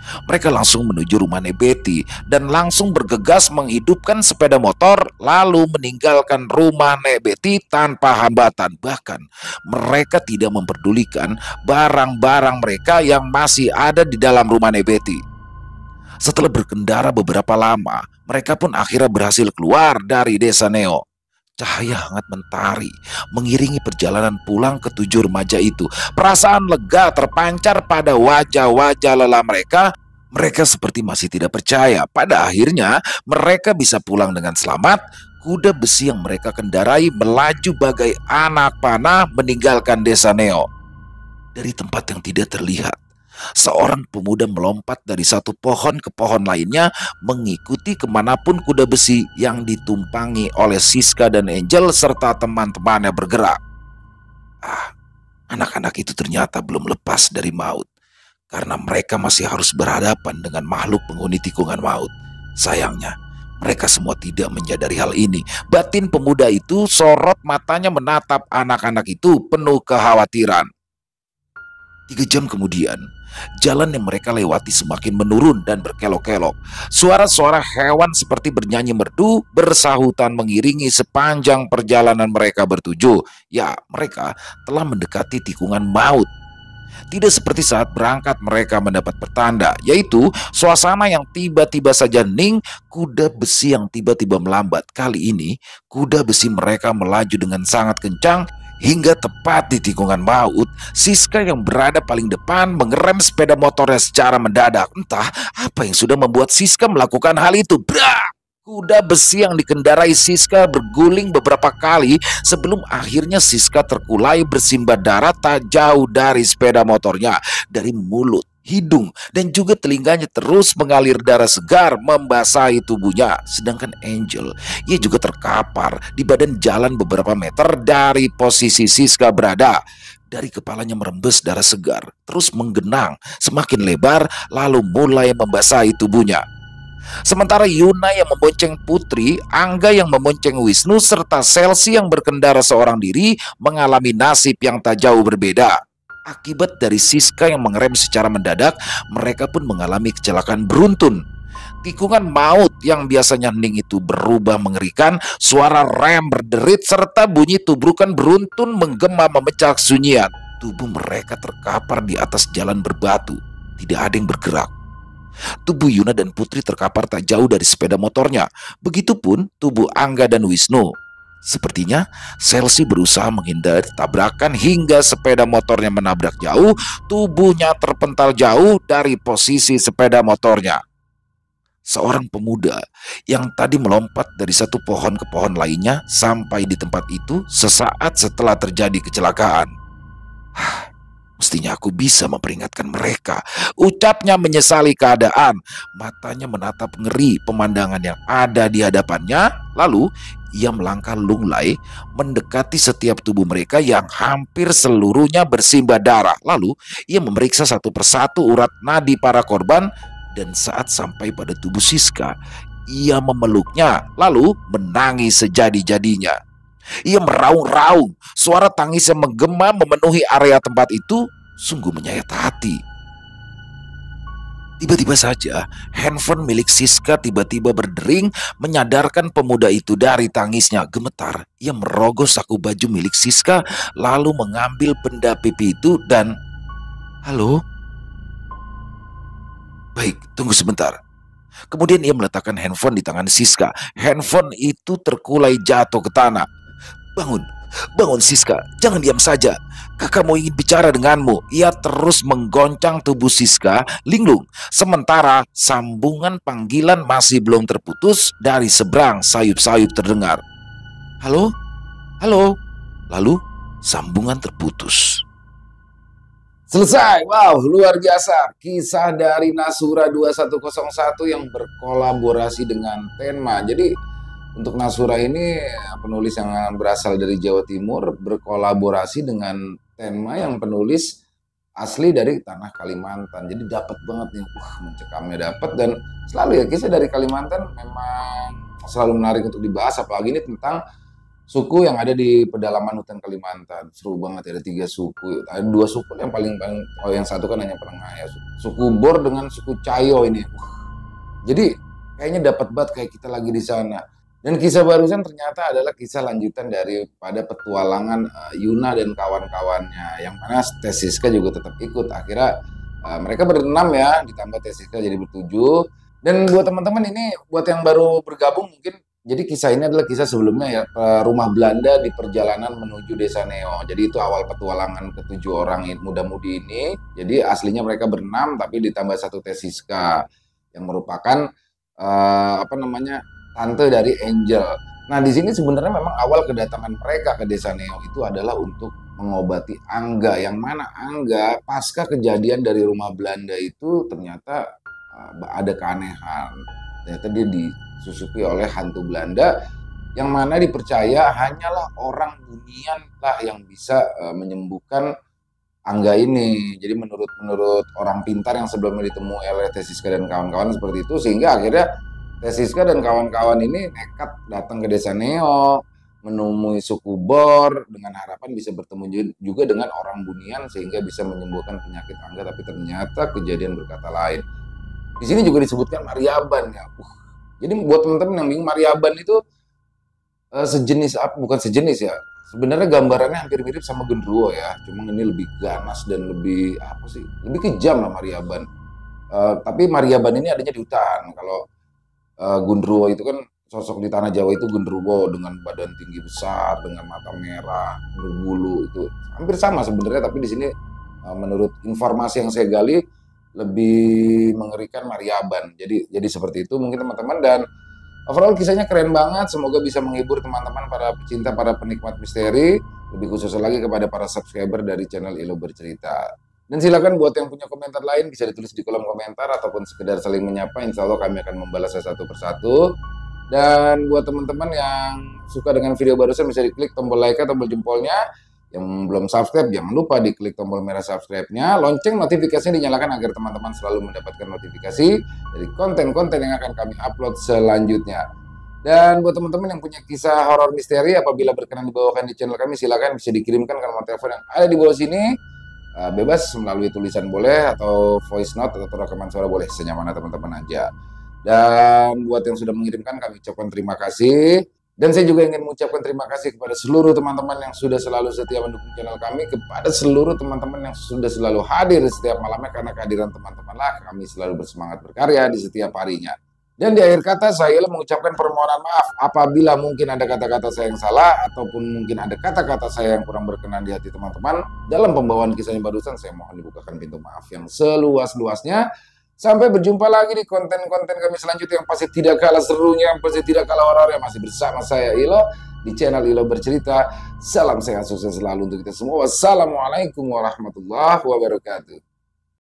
Mereka langsung menuju rumah Nebeti dan langsung bergegas menghidupkan sepeda motor lalu meninggalkan rumah Nebeti tanpa hambatan. Bahkan mereka tidak memperdulikan barang-barang mereka yang masih ada di dalam rumah Nebeti. Setelah berkendara beberapa lama, mereka pun akhirnya berhasil keluar dari desa Neo. Cahaya hangat mentari mengiringi perjalanan pulang ke 7 remaja itu. Perasaan lega terpancar pada wajah-wajah lelah mereka. Mereka seperti masih tidak percaya pada akhirnya mereka bisa pulang dengan selamat. Kuda besi yang mereka kendarai melaju bagai anak panah meninggalkan desa Neo. Dari tempat yang tidak terlihat, seorang pemuda melompat dari satu pohon ke pohon lainnya, mengikuti kemanapun kuda besi yang ditumpangi oleh Siska dan Angel serta teman-temannya bergerak. Anak-anak itu ternyata belum lepas dari maut, karena mereka masih harus berhadapan dengan makhluk penghuni tikungan maut. Sayangnya, mereka semua tidak menyadari hal ini. Batin pemuda itu sorot matanya menatap anak-anak itu penuh kekhawatiran. 3 jam kemudian, jalan yang mereka lewati semakin menurun dan berkelok-kelok. Suara-suara hewan seperti bernyanyi merdu bersahutan mengiringi sepanjang perjalanan mereka bertuju. Ya, mereka telah mendekati tikungan maut. Tidak seperti saat berangkat mereka mendapat pertanda, yaitu suasana yang tiba-tiba saja hening, kuda besi yang tiba-tiba melambat. Kali ini, kuda besi mereka melaju dengan sangat kencang. Hingga tepat di tikungan maut, Siska yang berada paling depan mengerem sepeda motornya secara mendadak. Entah apa yang sudah membuat Siska melakukan hal itu. Brak! Kuda besi yang dikendarai Siska berguling beberapa kali sebelum akhirnya Siska terkulai bersimbah darah tak jauh dari sepeda motornya. Dari mulut, hidung, dan juga telinganya terus mengalir darah segar membasahi tubuhnya. Sedangkan Angel, ia juga terkapar di badan jalan beberapa meter dari posisi Siska berada. Dari kepalanya merembes darah segar, terus menggenang semakin lebar lalu mulai membasahi tubuhnya. Sementara Yuna yang membonceng Putri, Angga yang membonceng Wisnu, serta Selsi yang berkendara seorang diri mengalami nasib yang tak jauh berbeda. Akibat dari Siska yang mengerem secara mendadak, mereka pun mengalami kecelakaan beruntun. Tikungan maut yang biasanya hening itu berubah mengerikan, suara rem berderit serta bunyi tubrukan beruntun menggema memecah kesunyian. Tubuh mereka terkapar di atas jalan berbatu. Tidak ada yang bergerak. Tubuh Yuna dan Putri terkapar tak jauh dari sepeda motornya. Begitupun tubuh Angga dan Wisnu. Sepertinya Selsi berusaha menghindari tabrakan hingga sepeda motornya menabrak jauh. Tubuhnya terpental jauh dari posisi sepeda motornya. Seorang pemuda yang tadi melompat dari satu pohon ke pohon lainnya sampai di tempat itu sesaat setelah terjadi kecelakaan. Mestinya aku bisa memperingatkan mereka, ucapnya menyesali keadaan. Matanya menatap ngeri pemandangan yang ada di hadapannya. Lalu ia melangkah lunglai mendekati setiap tubuh mereka yang hampir seluruhnya bersimbah darah. Lalu ia memeriksa satu persatu urat nadi para korban. Dan saat sampai pada tubuh Siska, ia memeluknya lalu menangis sejadi-jadinya. Ia meraung-raung, suara tangis yang menggema memenuhi area tempat itu sungguh menyayat hati. Tiba-tiba saja, handphone milik Siska tiba-tiba berdering menyadarkan pemuda itu dari tangisnya. Gemetar, ia merogoh saku baju milik Siska lalu mengambil benda pipi itu dan... Halo? Baik, tunggu sebentar. Kemudian ia meletakkan handphone di tangan Siska. Handphone itu terkulai jatuh ke tanah. Bangun, bangun Siska, jangan diam saja. Kakak mau ingin bicara denganmu. Ia terus menggoncang tubuh Siska linglung. Sementara sambungan panggilan masih belum terputus dari seberang sayup-sayup terdengar. Halo? Halo? Lalu sambungan terputus. Selesai, wow, luar biasa. Kisah dari Nasura 2101 yang berkolaborasi dengan Tenma. Jadi untuk Nasura ini penulis yang berasal dari Jawa Timur berkolaborasi dengan Tenma yang penulis asli dari tanah Kalimantan. Jadi dapat banget nih, mencekamnya dapat. Dan selalu ya kisah dari Kalimantan memang selalu menarik untuk dibahas. Apalagi ini tentang suku yang ada di pedalaman hutan Kalimantan. Seru banget, ada 3 suku. Ada 2 suku yang paling oh yang satu kan hanya penengah ya. Suku Bor dengan suku Cayo ini. Jadi kayaknya dapat banget kayak kita lagi di sana. Dan kisah barusan ternyata adalah kisah lanjutan daripada petualangan Yuna dan kawan-kawannya. Yang mana Siska juga tetap ikut. Akhirnya mereka berenam ya, ditambah Siska jadi bertujuh. Dan buat teman-teman ini, buat yang baru bergabung mungkin, jadi kisah ini adalah kisah sebelumnya ya, rumah Belanda di perjalanan menuju Desa Neo. Jadi itu awal petualangan ke-7 orang muda-mudi ini. Jadi aslinya mereka berenam tapi ditambah 1 Siska yang merupakan tante dari Angel. Nah di sini sebenarnya memang awal kedatangan mereka ke Desa Neo itu adalah untuk mengobati Angga. Yang mana Angga pasca kejadian dari rumah Belanda itu ternyata ada keanehan. Ternyata dia disusupi oleh hantu Belanda yang mana dipercaya hanyalah orang bunian lah yang bisa menyembuhkan Angga ini. Jadi menurut orang pintar yang sebelumnya ditemui oleh Siska dan kawan-kawan seperti itu, sehingga akhirnya Siska dan kawan-kawan ini nekat datang ke Desa Neo menemui suku Bor dengan harapan bisa bertemu juga dengan orang bunian sehingga bisa menyembuhkan penyakit Angga, tapi ternyata kejadian berkata lain. Di sini juga disebutkan Mariaban ya. Jadi buat teman-teman yang bingung, Mariaban itu sejenis apa? Bukan sejenis ya. Sebenarnya gambarannya hampir mirip sama genderuwo ya. Cuma ini lebih ganas dan lebih lebih kejam lah Mariaban. Tapi Mariaban ini adanya di hutan. Kalau genderuwo itu kan sosok di tanah Jawa itu genderuwo dengan badan tinggi besar, dengan mata merah, berbulu, itu hampir sama sebenarnya. Tapi di sini menurut informasi yang saya gali lebih mengerikan Mariaban. Jadi seperti itu mungkin teman-teman. Dan overall kisahnya keren banget. Semoga bisa menghibur teman-teman para pecinta, para penikmat misteri, lebih khusus lagi kepada para subscriber dari channel Ilo Bercerita. Dan silakan buat yang punya komentar lain bisa ditulis di kolom komentar ataupun sekedar saling menyapa. Insya Allah kami akan membalasnya satu persatu. Dan buat teman-teman yang suka dengan video barusan bisa diklik tombol like, tombol jempolnya. Yang belum subscribe, jangan lupa diklik tombol merah subscribe-nya, lonceng notifikasinya dinyalakan agar teman-teman selalu mendapatkan notifikasi dari konten-konten yang akan kami upload selanjutnya. Dan buat teman-teman yang punya kisah horor misteri, apabila berkenan dibawakan di channel kami, silakan bisa dikirimkan ke nomor telepon yang ada di bawah sini. Bebas melalui tulisan boleh, atau voice note atau rekaman suara boleh, senyaman teman-teman aja. Dan buat yang sudah mengirimkan, kami ucapkan terima kasih. Dan saya juga ingin mengucapkan terima kasih kepada seluruh teman-teman yang sudah selalu setia mendukung channel kami, kepada seluruh teman-teman yang sudah selalu hadir setiap malamnya, karena kehadiran teman-teman lah kami selalu bersemangat berkarya di setiap harinya. Dan di akhir kata, saya mengucapkan permohonan maaf apabila mungkin ada kata-kata saya yang salah, ataupun mungkin ada kata-kata saya yang kurang berkenan di hati teman-teman. Dalam pembawaan kisahnya barusan, saya mohon dibukakan pintu maaf yang seluas-luasnya. Sampai berjumpa lagi di konten-konten kami selanjutnya yang pasti tidak kalah serunya, yang pasti tidak kalah horornya. Masih bersama saya Ilo di channel Ilo Bercerita. Salam sehat sukses selalu untuk kita semua. Wassalamualaikum warahmatullahi wabarakatuh.